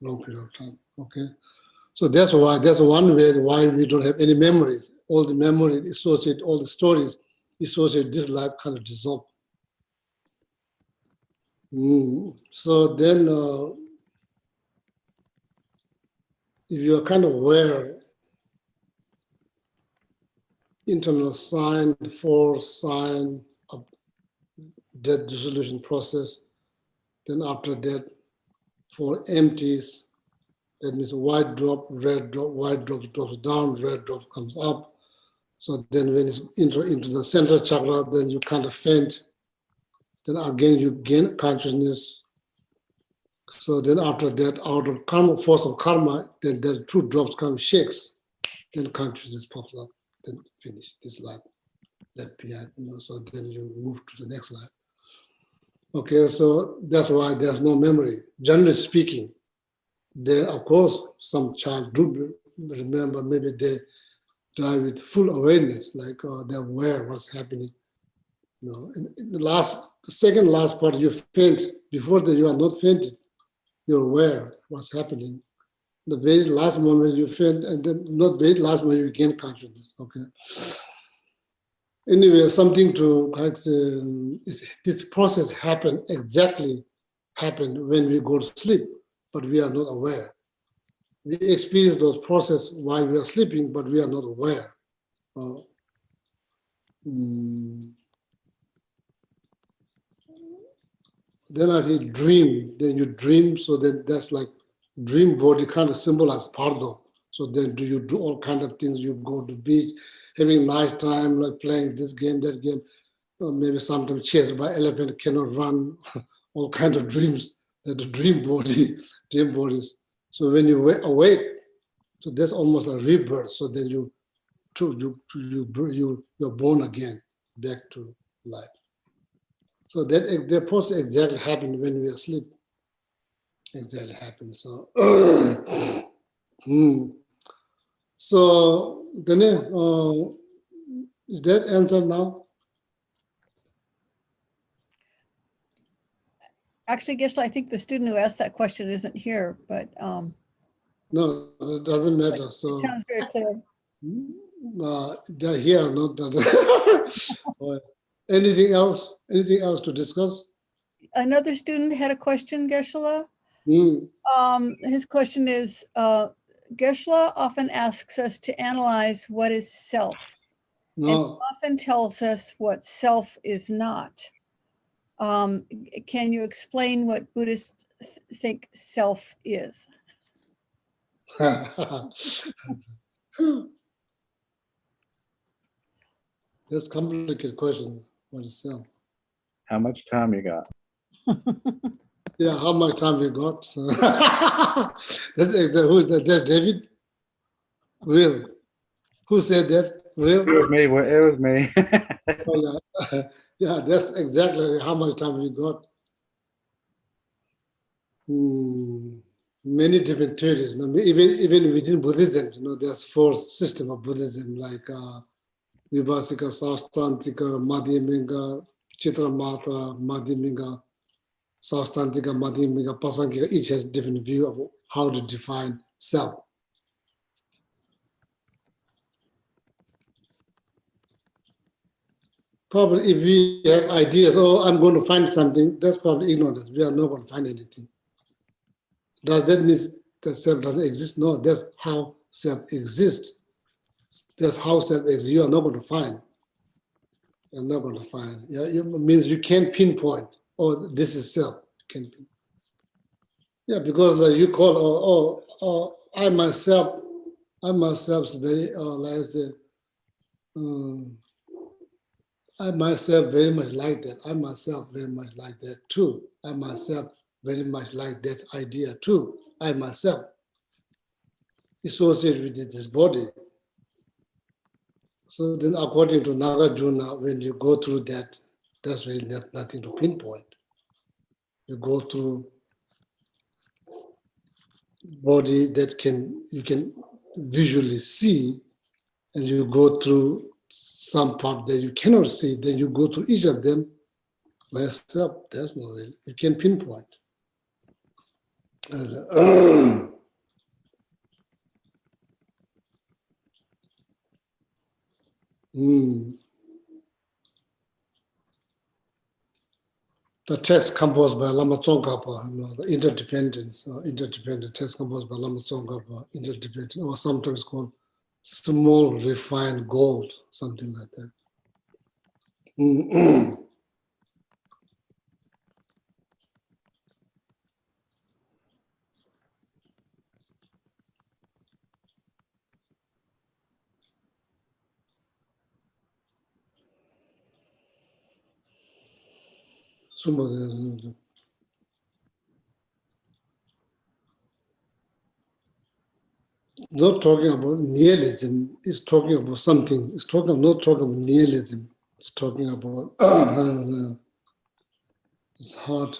Speaker 7: long period of time. Okay. So that's one way why we don't have any memories. All the memories associate, all the stories associate this life kind of dissolve. So then if you are kind of aware, internal sign, 4 sign of death dissolution process, then after that, 4 empties, that means white drop, red drop, white drop drops down, red drop comes up. So then when it's into the central chakra, then you kind of faint. Then again, you gain consciousness. So then after that, out of karma, force of karma, then the 2 drops come shakes. Then consciousness pops up. Then finish this life, left behind. So then you move to the next life. Okay, so that's why there's no memory. Generally speaking, then of course some child do remember. Maybe they die with full awareness, like they're aware what's happening. In the second last part, you faint. Before that, you are not fainted. You're aware what's happening. The very last moment you faint, and then not very last moment you gain consciousness. Okay. Anyway, something to this process happen when we go to sleep, but we are not aware. We experience those processes while we are sleeping, but we are not aware. Then I think dream. Then you dream, so then that's like dream body kind of symbolize pardo. So then you do all kind of things. You go to the beach, having nice time, like playing this game, that game. Or maybe sometimes chased by elephant, cannot run. All kind of dreams. That the dream bodies. So when you awake, so that's almost a rebirth. So then you're born again, back to life. So that process exactly happened when we are asleep. Exactly happened. So, so Dane, is that answer now?
Speaker 2: Actually, Geshe, I think the student who asked that question isn't here, but
Speaker 7: No, it doesn't matter. So
Speaker 2: it sounds very clear.
Speaker 7: They're here, not that. Anything else? Anything else to discuss?
Speaker 2: Another student had a question, Geshe. His question is, Geshe often asks us to analyze what is self, and often tells us what self is not. Can you explain what Buddhists think self is?
Speaker 7: That's a complicated question. What is self?
Speaker 5: How much time you got?
Speaker 7: Yeah, how much time we got? So that's who is that? That's David? Will. Who said that? Real?
Speaker 5: It was me. It was me.
Speaker 7: Oh, yeah. Yeah, that's exactly how much time we got. Many different theories. You know, even within Buddhism, you know, there's four systems of Buddhism like Vibhasika, Sastantika, Madhyamika, Chitramatra, Madhyamika, Sastantika, Madhyamika, Pasankika. Each has different view of how to define self. Probably if we have ideas, oh, I'm going to find something, that's probably ignorance. We are not going to find anything. Does that mean that self doesn't exist? No, that's how self exists. That's how self exists. You are not going to find. You're not going to find. Yeah, it means you can't pinpoint, oh, this is self. You can't pinpoint. Yeah, because like you call, I myself is very, like I say, I myself very much like that. I myself very much like that too. I myself very much like that idea too. I myself associated with this body. So then according to Nagarjuna, when you go through that, that's really nothing to pinpoint. You go through body that you can visually see, and you go through some part that you cannot see, then you go through each of them myself. That's not really, you can pinpoint. The text composed by Lama Tsongkhapa, you know, the interdependence, interdependent text composed by Lama Tsongkhapa, interdependent, or sometimes called small refined gold, something like that. Not talking about nihilism, it's talking about something. It's not talking about nihilism. It's talking about it's hard.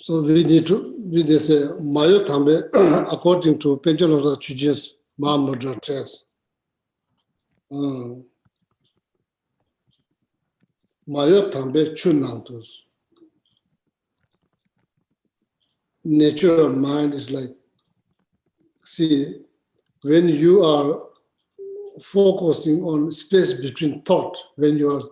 Speaker 7: So we need to say Mayo Tambe, according to Pensional Chujin's Mahamudra text. Mayo Tambe Chunantus. Nature of mind is like, see, when you are focusing on space between thought, when you are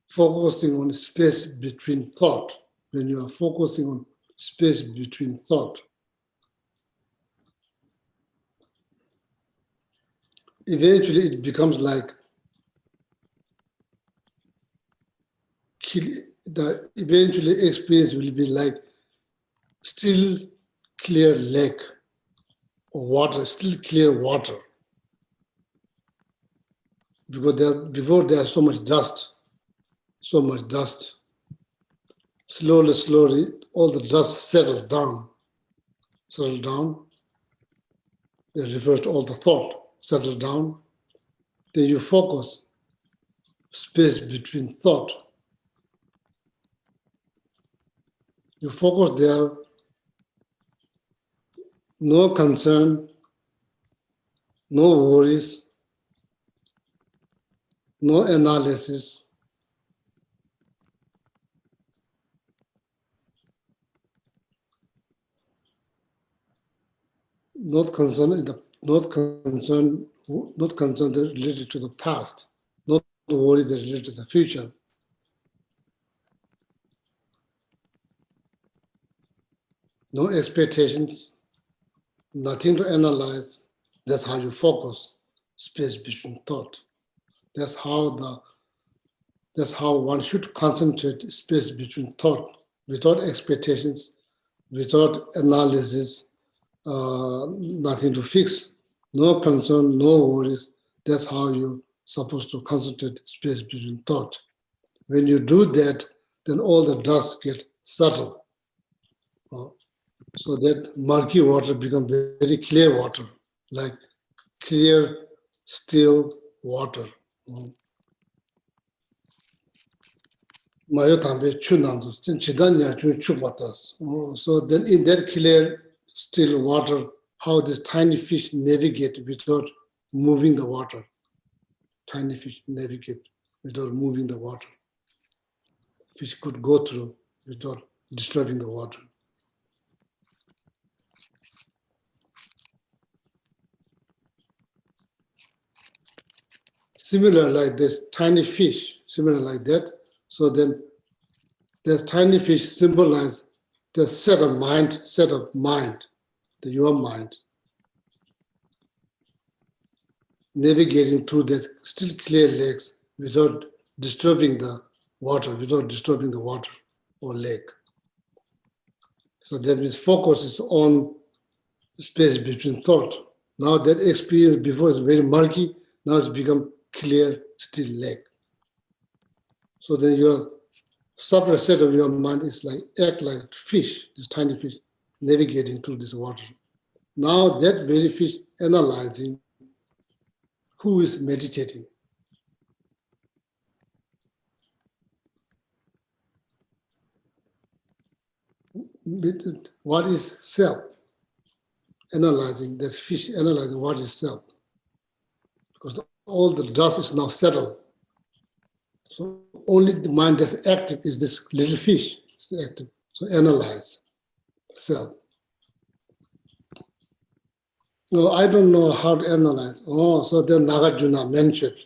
Speaker 7: focusing on space between thought, when you are focusing on space between thought, eventually it becomes like the eventually experience will be like still clear lake or water, still clear water. Because before there's so much dust. Slowly, all the dust settles down. It refers to all the thought, settle down. Then you focus, space between thought. You focus there, no concern, no worries, no analysis. Not concern that related to the past, not worry that related to the future. No expectations, nothing to analyze. That's how you focus, space between thought. That's how one should concentrate, space between thought, without expectations, without analysis, nothing to fix, no concern, no worries. That's how you're supposed to concentrate, space between thought. When you do that, then all the dust get subtle. So that murky water becomes very clear water, like clear, still water. So then in that clear, still water, how this tiny fish navigate without moving the water. Tiny fish navigate without moving the water. Fish could go through without disturbing the water. Similar like this, tiny fish, similar like that. So then the tiny fish symbolize the set of mind, your mind, navigating through that still clear lakes without disturbing the water or lake. So that means focus is on space between thought. Now that experience before is very murky, now it's become clear, still lake. So then your separate set of your mind is like act like fish, this tiny fish, navigating through this water. Now that very fish analyzing who is meditating. What is self? Analyzing that fish, analyzing what is self. Because all the dust is now settled. So only the mind that's active is this little fish. It's active. So analyze self. No, I don't know how to analyze. Oh, so then Nagarjuna mentioned.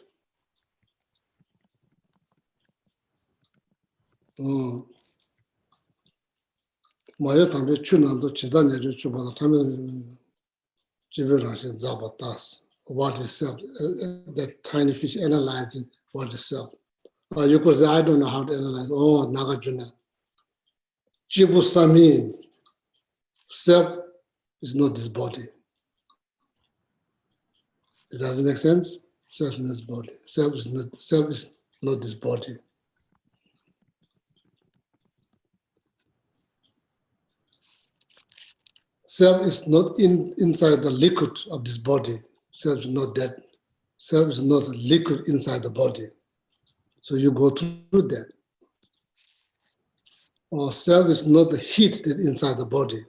Speaker 7: Maya tambe chunando chidanya chubada tambe jiberashin zabatas. What is self? That tiny fish analyzing what is self. You could say, I don't know how to analyze. Oh, Nagarjuna. Jibu Samin. Self is not this body. It doesn't make sense? Self is not this body. Self is not this body. Self is not inside the liquid of this body. Self is not that. Self is not a liquid inside the body. So you go through that. Or self is not the heat that inside the body.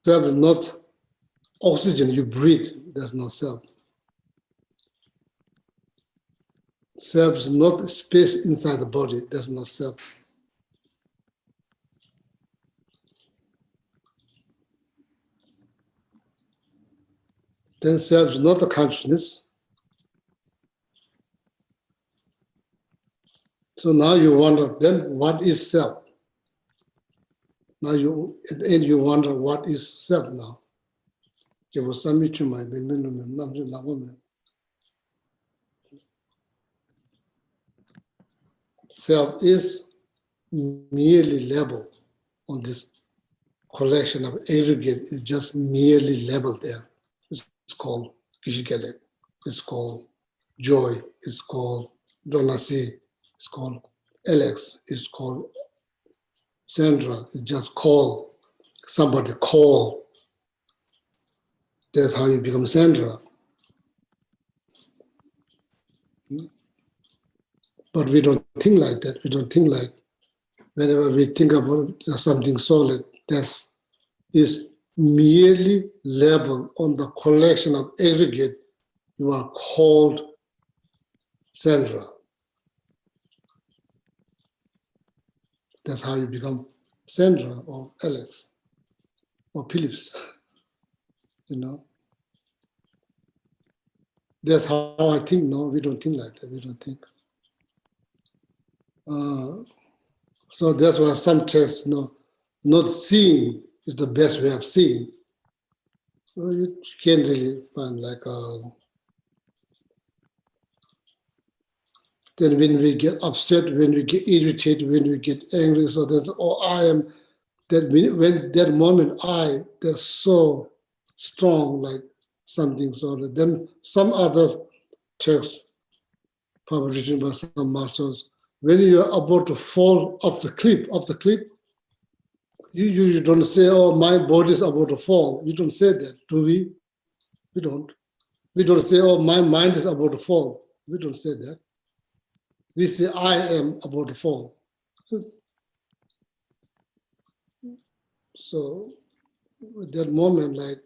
Speaker 7: Self is not oxygen you breathe. That's not self. Self is not space inside the body. That's not self. Then self is not the consciousness. So now you wonder, then what is self? Now at the end you wonder what is self now. Self is merely labeled on this collection of aggregate, is just merely labeled there. It's called Kishikele, it's called joy, it's called Donasi, it's called Alex, it's called Sandra, it's just call, somebody call. That's how you become Sandra. But we don't think like that. We don't think like, whenever we think about something solid, that is merely labeled on the collection of aggregate, you are called Sandra. That's how you become Sandra or Alex or Phillips, you know. That's how I think. No, we don't think like that. We don't think. So that's why some tests, not seeing is the best way of seeing. So you can't really find like then when we get upset, when we get irritated, when we get angry, so that's, I am, that when that moment, that's so strong, like something sort of. Then some other text, probably written by some masters, when you are about to fall off the cliff, you don't say, oh, my body is about to fall. You don't say that, do we? We don't. We don't say, oh, my mind is about to fall. We don't say that. We say, I am about to fall. So at that moment, like,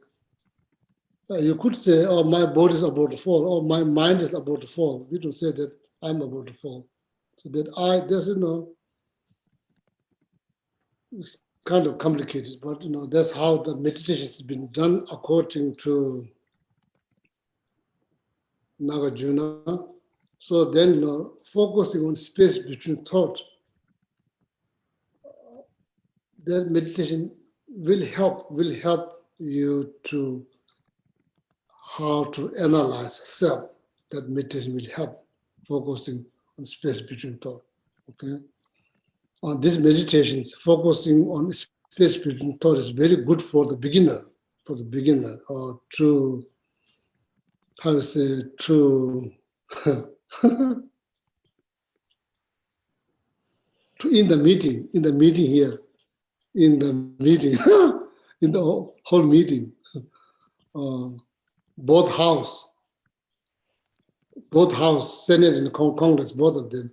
Speaker 7: you could say, oh, my body is about to fall, or my mind is about to fall. We don't say that I'm about to fall. So that there's, it's kind of complicated, but, that's how the meditation has been done according to Nagarjuna. So then, focusing on space between thought, that meditation will help you to how to analyze self. That meditation will help focusing on space between thought. Okay. On these meditations, focusing on space between thought is very good for the beginner, or to, how to say, to in the meeting here, in the meeting, in the whole meeting, both house, Senate and Congress, both of them.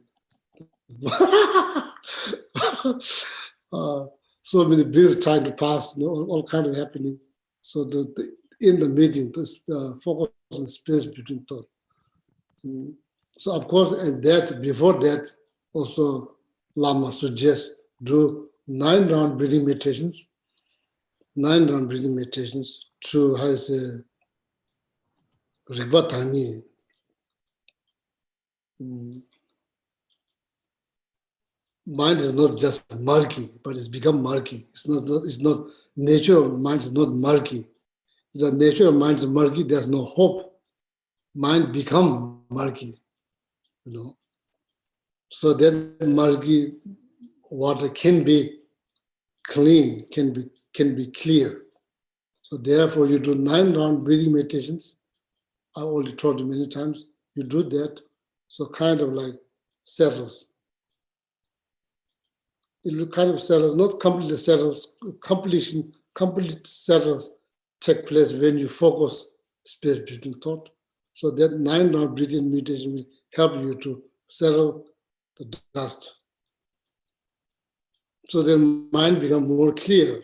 Speaker 7: So many bills trying to pass, all kind of happening. So in the meeting, to focus on space between thought. So of course, and that before that, also Lama suggests do 9-round breathing meditations. 9-round breathing meditations to, how to say, Rigvatani. Mind is not just murky, but it's become murky. It's not nature of mind is not murky. The nature of mind is murky, there's no hope. Mind become murky, So then murky water can be clean, can be clear. So therefore you do 9-round breathing meditations. I already told you many times, you do that, so kind of like settles. It kind of settles, not completely settles, complete settles take place when you focus space between thought. So that 9-round breathing meditation will help you to settle the dust. So then mind become more clear.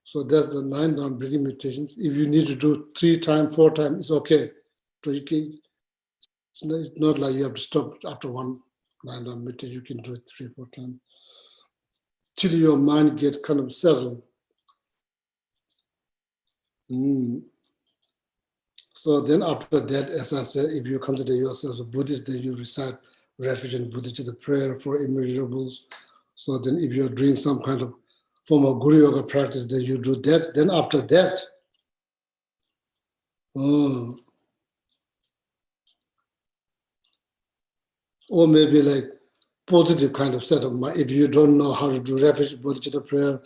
Speaker 7: So that's the 9-round breathing meditations. If you need to do 3 times, 4 times, it's okay. So it's not like you have to stop after one 9-round meditation. You can do it 3, 4 times till your mind gets kind of settled. So then after that, as I said, if you consider yourself a Buddhist, then you recite refuge and Buddhist prayer for immeasurables. So then if you're doing some kind of form of Guru Yoga practice, then you do that. Then after that, or maybe like positive kind of set of mind. If you don't know how to do refuge, Buddhist prayer,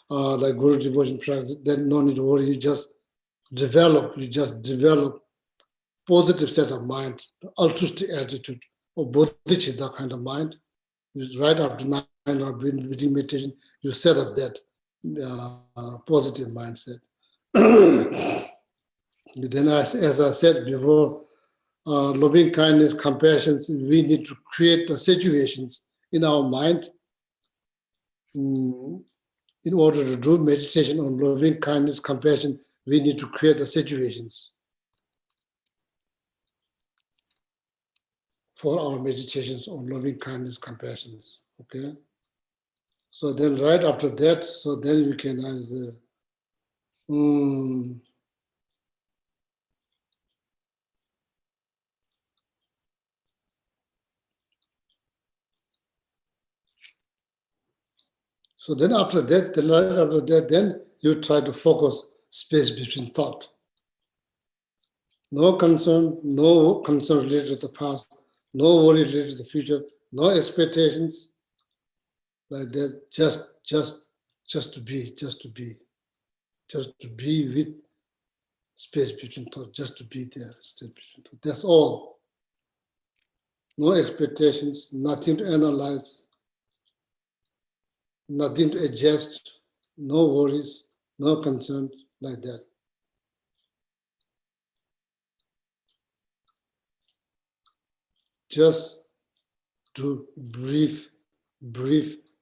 Speaker 7: like Guru devotion practice, then no need to worry. You just develop positive set of mind, altruistic attitude, or bodhicitta kind of mind. Right after 9-hour breathing meditation, you set up that positive mindset. Then, as I said before, loving kindness, compassion, we need to create the situations in our mind in order to do meditation on loving kindness, compassion. We need to create the situations for our meditations on loving kindness, compassion. Okay. So then, right after that, so then you can ask the. So then after that, then you try to focus space between thought. No concern related to the past, no worry related to the future, no expectations like that, just to be with space between thought, just to be there, space between thought. That's all. No expectations, nothing to analyze, nothing to adjust, no worries, no concerns like that. Just do brief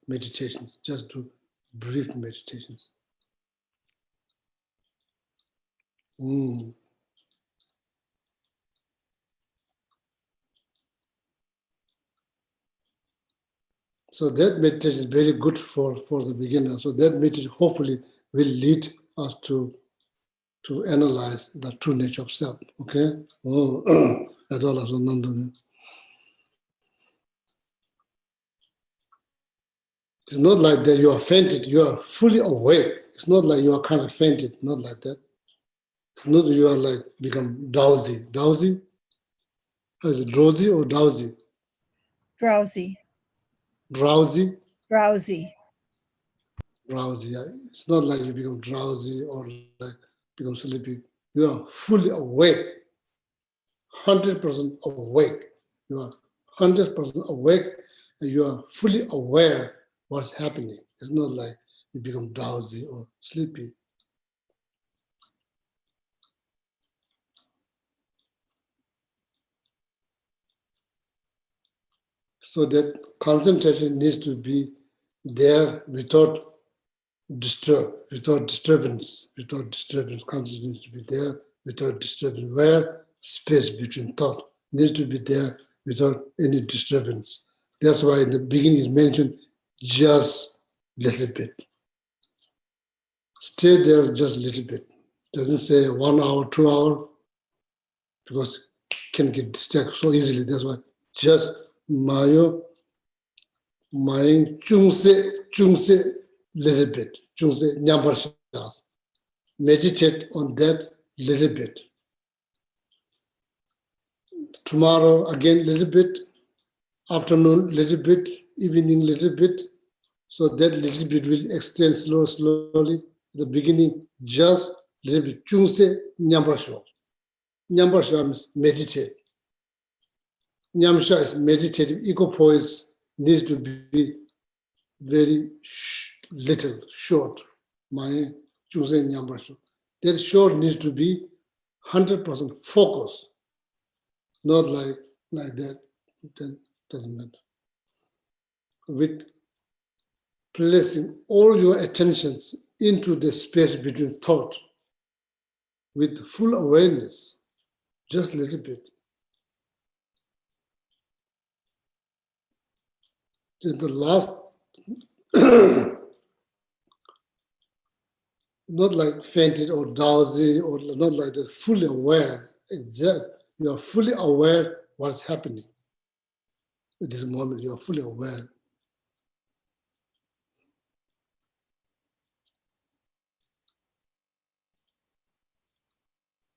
Speaker 7: meditations. Just do brief meditations. So that meditation is very good for the beginner. So that meditation hopefully will lead us to analyze the true nature of self. Okay? That's all. It's not like that you are fainted, you are fully awake. It's not like you are kind of fainted, not like that. It's not that you are like become drowsy. Drowsy? How is it, drowsy or drowsy?
Speaker 2: Drowsy.
Speaker 7: Drowsy?
Speaker 2: Drowsy.
Speaker 7: Drowsy. It's not like you become drowsy or like become sleepy. You are fully awake, 100% awake. You are 100% awake and you are fully aware what's happening. It's not like you become drowsy or sleepy. So that concentration needs to be there without disturbance. Concentration needs to be there without disturbance. Where space between thought needs to be there without any disturbance. That's why in the beginning is mentioned just a little bit. Stay there just a little bit. Doesn't say 1 hour, 2 hours, because can get distracted so easily. That's why just mayo chungse little bit. Chungse nyambar shas. Meditate on that little bit. Tomorrow again little bit, afternoon little bit, evening little bit. So that little bit will extend slowly. The beginning just little bit. Chungse nyambar shas. Nyambar shas means meditate. Nyamsha is meditative. Equipoise needs to be very little, short. My choosing Nyambasha. That short needs to be 100% focus, not like that. That doesn't matter. With placing all your attentions into the space between thought, with full awareness, just a little bit. In the last, not like fainted or drowsy or not like that, fully aware, exact. You are fully aware what's happening. At this moment, you are fully aware.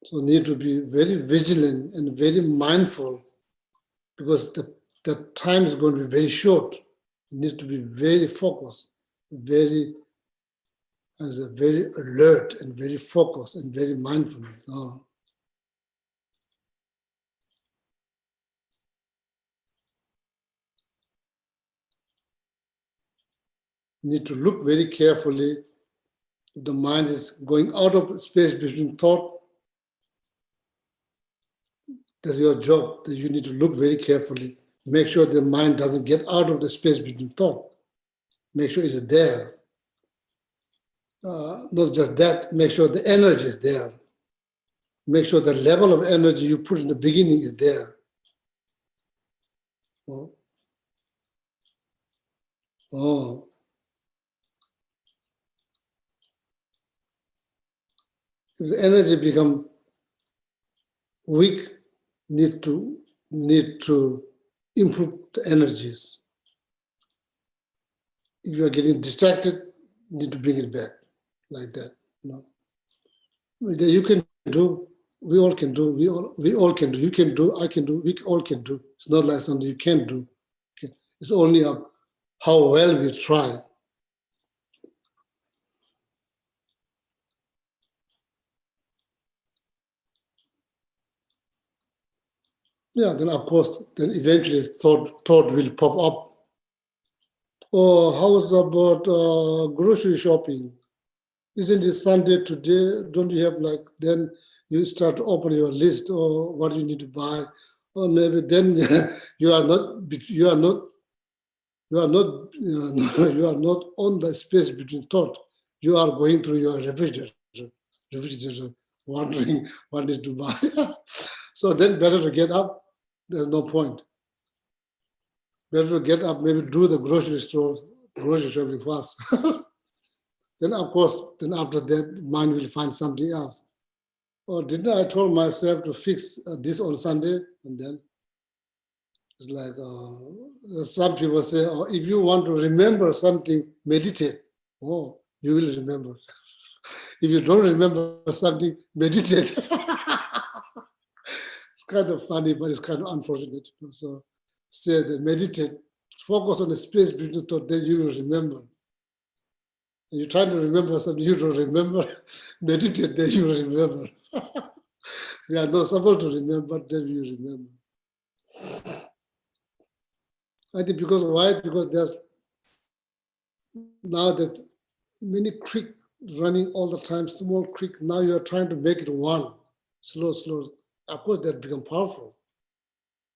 Speaker 7: So need to be very vigilant and very mindful because the time is going to be very short. You need to be very focused, very alert and very focused and very mindful. Need to look very carefully. If the mind is going out of space between thought, that's your job, that you need to look very carefully. Make sure the mind doesn't get out of the space between thought. Make sure it's there. Not just that, make sure the energy is there. Make sure the level of energy you put in the beginning is there. If the energy become weak, need to improve the energies. If you are getting distracted, need to bring it back like that. You can do, we all can do, we all can do, you can do, I can do, we all can do. It's not like something you can't do. Okay. It's only up how well we try. Yeah, then of course, then eventually thought will pop up. Oh, how's about grocery shopping? Isn't it Sunday today? Don't you have like, then you start to open your list or what you need to buy, or maybe then you are not you are not you are not on the space between thought. You are going through your refrigerator, wondering what is to buy. So then better to get up. There's no point. Better to get up, maybe do the grocery shopping first. Then of course, then after that, mind will find something else. Or didn't I told myself to fix this on Sunday? And then it's like some people say, oh, if you want to remember something, meditate. Oh, you will remember. If you don't remember something, meditate. It's kind of funny, but it's kind of unfortunate. So say that meditate, focus on the space between thought, then you will remember. You're trying to remember something you don't remember, meditate, then you will remember. We are not supposed to remember, then you remember. I think because why? Because there's now that many creek running all the time, small creek, now you're trying to make it one, slow. Of course, that become powerful.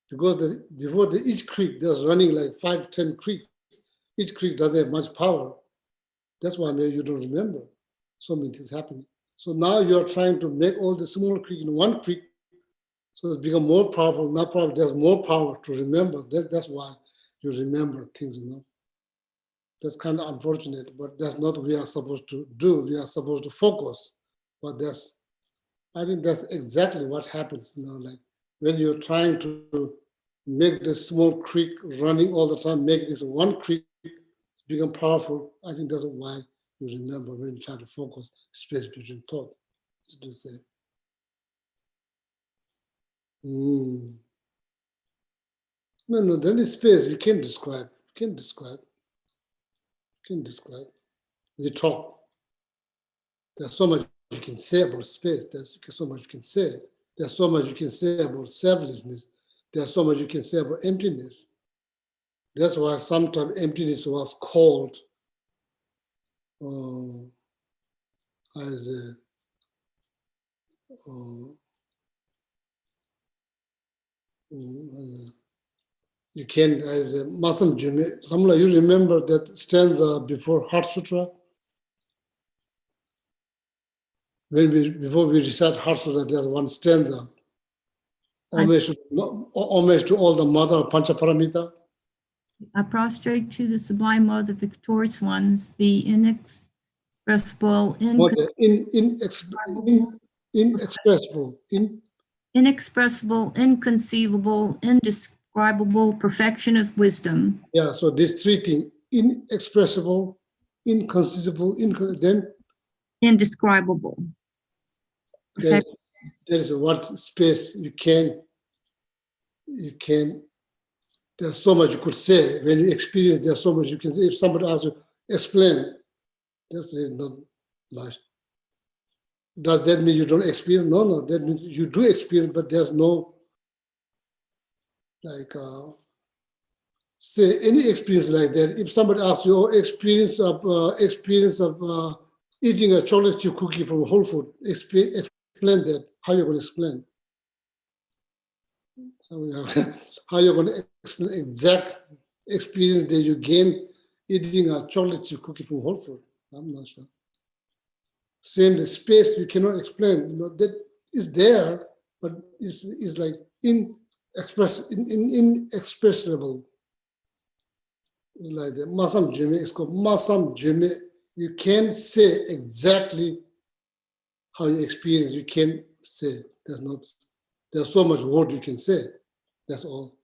Speaker 7: Because before each creek, there's running like 5, 10 creeks. Each creek doesn't have much power. That's why maybe you don't remember. So many things happening. So now you're trying to make all the small creek in one creek, so it's become more powerful. Now probably there's more power to remember. That's why you remember things, That's kind of unfortunate, but that's not what we are supposed to do. We are supposed to focus. But I think that's exactly what happens, like when you're trying to make this small creek running all the time, make this one creek become powerful. I think that's why you remember when you try to focus space between thought. To say. No, then the space you can't describe. We talk. There's so much you can say about space. There's so much you can say. There's so much you can say about selflessness. There's so much you can say about emptiness. That's why sometimes emptiness was called as a you can, as a Masam Jimmy, Ramla, you remember that stanza before Heart Sutra? Before we recite Heart Sutra, there's one stanza. Homage to all the mother of Panchaparamita.
Speaker 9: I prostrate to the sublime mother, victorious ones, the inexpressible, inexpressible, inconceivable, indescribable perfection of wisdom.
Speaker 7: Yeah, so these three things, inexpressible, inconceivable, then
Speaker 9: indescribable.
Speaker 7: There is what space you can, there's so much you could say. When you experience, there's so much you can say. If somebody asks you, explain, that's not much. Does that mean you don't experience? No, that means you do experience, but there's no, say any experience like that. If somebody asks you, experience of eating a chocolate chip cookie from Whole Food, explain that. How you going to explain? How you're going to explain exact experience that you gain eating a chocolate chip cookie from Whole Food? I'm not sure. Same, the space you cannot explain. That is there, but it's like inexpressible. Like the Masam Jimmy, it's called Masam Jimmy. You can't say exactly how you experience. You can't say. There's so much word you can say. That's all.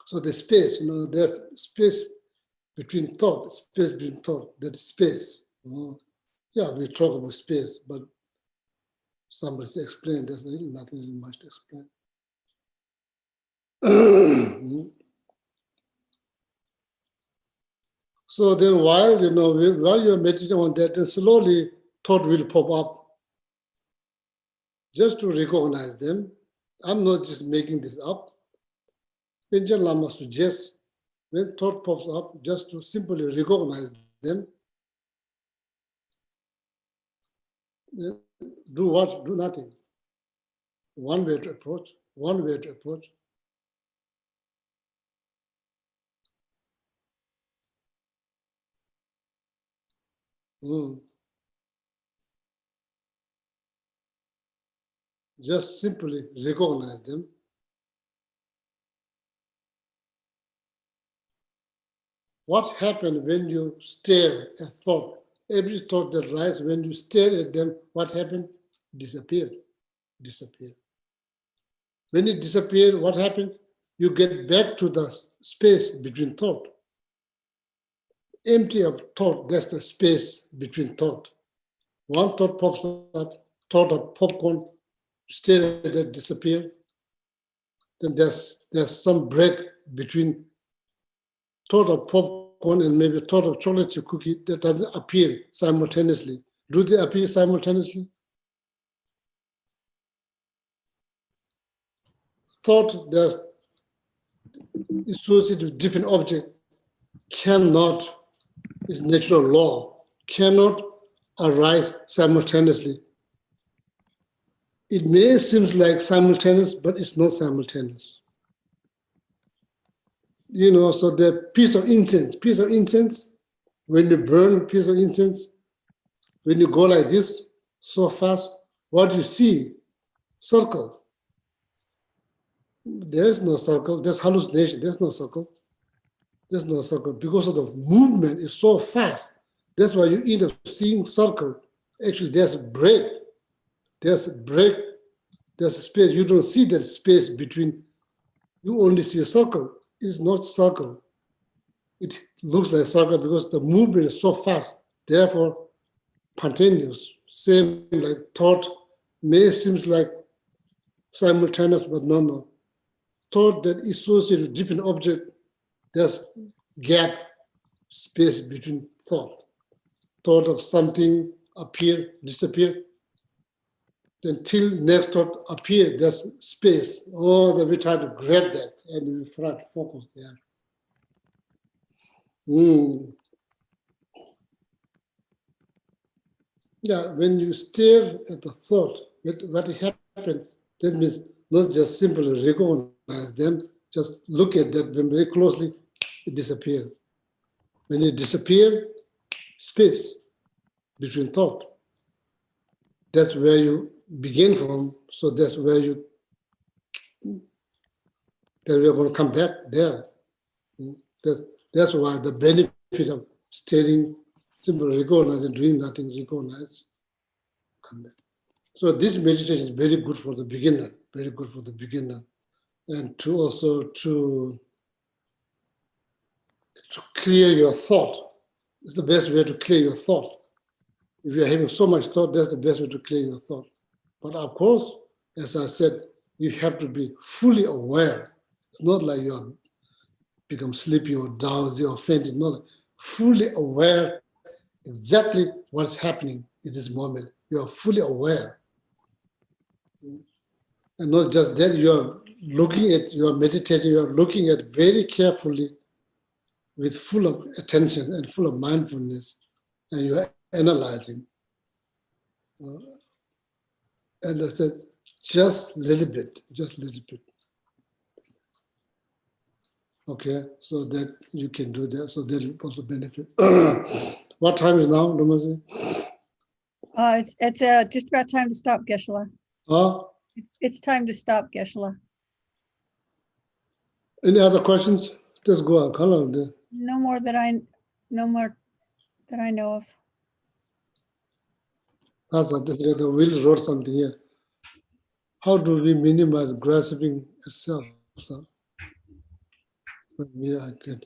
Speaker 7: So the space, there's space between thought, that space. Yeah, we talk about space, but somebody explain, there's really nothing really much to explain. So then while you're meditating on that, then slowly thought will pop up. Just to recognize them, I'm not just making this up. Panchen Lama suggests when thought pops up, just to simply recognize them. Do what? Do nothing. One way to approach, one way to approach. Just simply recognize them. What happens when you stare at thought? Every thought that rises, when you stare at them, what happens? Disappear. When it disappears, what happens? You get back to the space between thought. Empty of thought, that's the space between thought. One thought pops up, thought of popcorn, stare at it, disappear. Then there's some break between thought of popcorn and maybe thought of chocolate chip cookie that doesn't appear simultaneously. Do they appear simultaneously? Thought that's associated with different object cannot, is natural law, cannot arise simultaneously. It may seem like simultaneous, but it's not simultaneous. You know, so the piece of incense, when you burn a piece of incense, when you go like this so fast, what do you see? Circle. There's no circle, there's hallucination, there's no circle. There's no circle because of the movement is so fast. That's why you end up seeing circle. Actually, there's a break. There's a break. There's a space. You don't see that space between. You only see a circle. It's not circle. It looks like a circle because the movement is so fast. Therefore, spontaneous. Same like thought may seem like simultaneous, but no. Thought that is associated with different object. There's gap, space between thought. Thought of something appear, disappear. Then till next thought appear, there's space. Oh, then we try to grab that and we try to focus there. Yeah, when you stare at the thought, what happens, that means not just simply recognize them, just look at them very closely, it disappears. When it disappears, space between thought. That's where you begin from, so that's where you, that we're going to come back there. That's why the benefit of staring, simply recognize doing nothing, recognize, come back. So this meditation is very good for the beginner, very good for the beginner. And to also to clear your thought. It's the best way to clear your thought. If you're having so much thought, that's the best way to clear your thought. But of course, as I said, you have to be fully aware. It's not like you become sleepy or drowsy or fainting. No, fully aware exactly what's happening in this moment. You are fully aware. And not just that, you are looking at, you are meditating, you are looking at very carefully with full of attention and full of mindfulness, and you are analyzing. And I said, just a little bit. Okay, so that you can do that, so that will also benefit. What time is now, Namaste?
Speaker 2: It's just about time to stop, Geshe-la.
Speaker 7: Huh?
Speaker 2: It's time to stop, Geshe-la.
Speaker 7: Any other questions? Just go on, color.
Speaker 2: No more that I know of.
Speaker 7: The Will wrote something here. How do we minimize grasping itself? So, yeah, I get.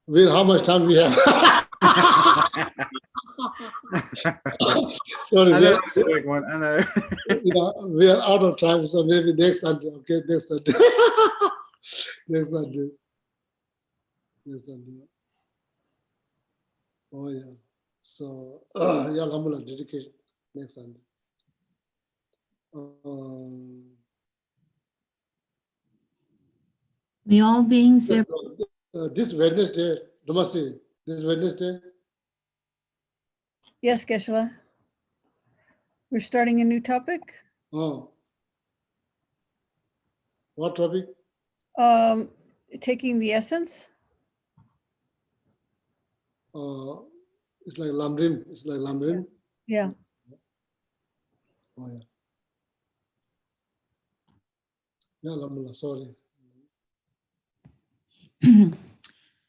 Speaker 7: Will, how much time we have? Sorry,
Speaker 11: I know it's a big one. I know.
Speaker 7: We are out of time, so maybe next Sunday. Okay, next Sunday. Next Sunday. Oh yeah. So, yeah, Alhamdulillah, dedication next Sunday.
Speaker 9: May all beings
Speaker 7: This Wednesday, Namaste, this Wednesday,
Speaker 2: Yes, Geshe-la. We're starting a new topic.
Speaker 7: what topic?
Speaker 2: Taking the essence.
Speaker 7: It's like Lamrim. It's like Lamrim.
Speaker 2: Yeah.
Speaker 7: Oh, yeah. Yeah, Alhamdulillah, sorry.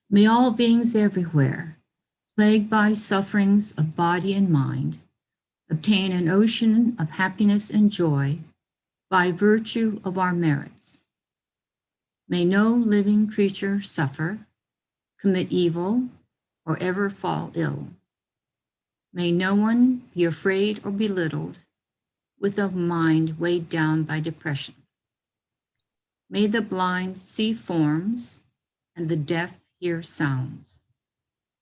Speaker 9: May all beings everywhere, plagued by sufferings of body and mind, obtain an ocean of happiness and joy by virtue of our merits. May no living creature suffer, commit evil, or ever fall ill. May no one be afraid or belittled with a mind weighed down by depression. May the blind see forms and the deaf hear sounds.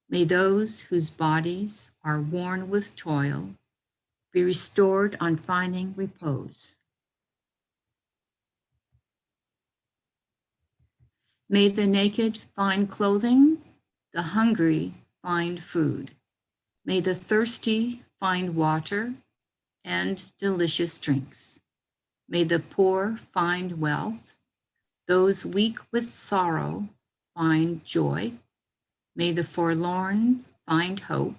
Speaker 9: May those whose bodies are worn with toil be restored on finding repose. May the naked find clothing, the hungry find food. May the thirsty find water and delicious drinks. May the poor find wealth, those weak with sorrow find joy. May the forlorn find hope,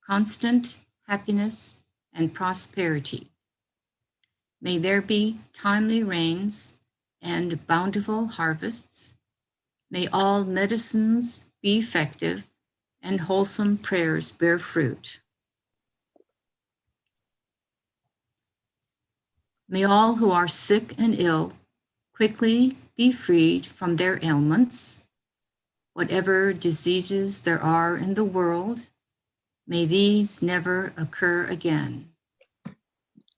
Speaker 9: constant happiness and prosperity. May there be timely rains and bountiful harvests. May all medicines be effective and wholesome prayers bear fruit. May all who are sick and ill quickly be freed from their ailments. Whatever diseases there are in the world, may these never occur again.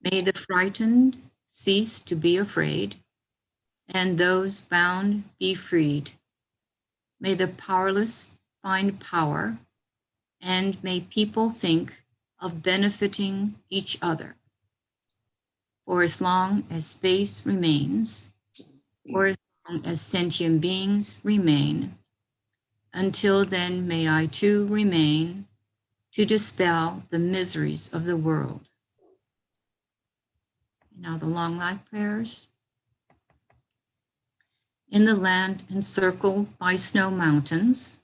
Speaker 9: May the frightened cease to be afraid, and those bound be freed. May the powerless find power, and may people think of benefiting each other. For as long as space remains, or as long as sentient beings remain, until then may I too remain to dispel the miseries of the world. Now the long life prayers. In the land encircled by snow mountains,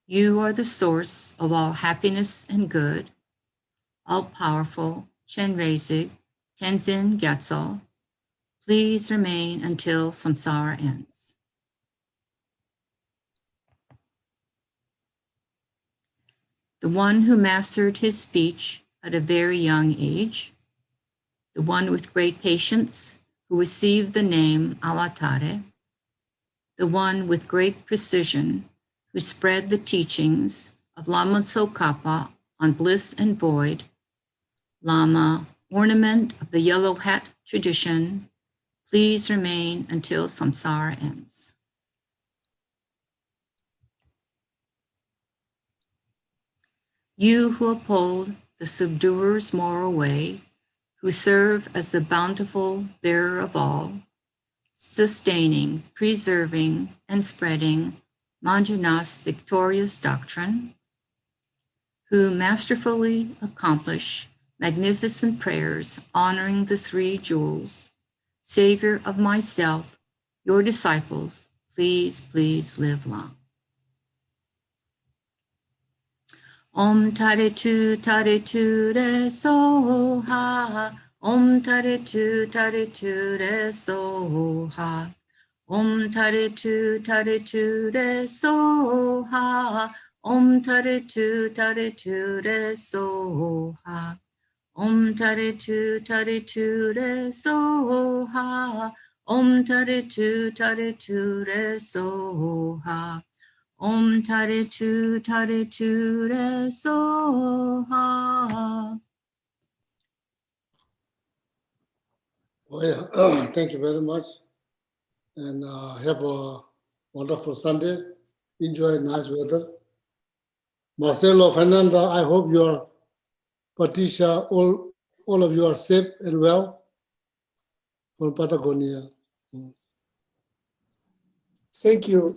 Speaker 9: you are the source of all happiness and good, all-powerful Chenrezig, Tenzin Gyatso. Please remain until samsara ends. The one who mastered his speech at a very young age, the one with great patience who received the name Avatare, the one with great precision who spread the teachings of Lama Tsongkhapa on bliss and void, Lama, ornament of the yellow hat tradition, please remain until samsara ends. You who uphold the subduer's moral way, who serve as the bountiful bearer of all, sustaining, preserving, and spreading Manjunath's victorious doctrine, who masterfully accomplish magnificent prayers honoring the three jewels, Savior of myself, your disciples, please, please live long. Om Tare Tu Re Soha. Om Tare Tu Re Soha. Om Tare Tu Re Soha. Om Tare Tu Re Soha. Om Tare Tu Re Soha. Om Tare Tu Re Soha. Om Tare Tu Re Soha.
Speaker 7: Oh, yeah. Thank you very much. And have a wonderful Sunday. Enjoy nice weather. Marcelo, Fernanda, I hope you are, Patricia, all of you are safe and well from Patagonia.
Speaker 12: Thank you.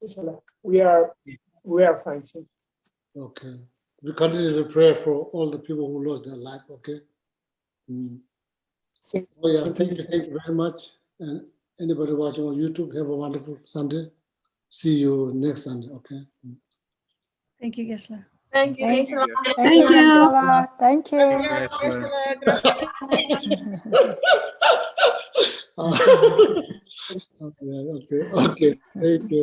Speaker 12: Gisela. We are fine. Thank you.
Speaker 7: Okay. We continue to pray for all the people who lost their life, okay?
Speaker 12: Thank
Speaker 7: Oh, yeah,
Speaker 12: you.
Speaker 7: thank you very much. And anybody watching on YouTube, have a wonderful Sunday. See you next Sunday, okay?
Speaker 2: Thank you, Gisela.
Speaker 4: Thank you,
Speaker 2: Thank
Speaker 4: Gisela.
Speaker 13: Thank you, Angela. Thank you.
Speaker 4: Gracias, Gisela. Gracias.
Speaker 7: Okay. Thank you.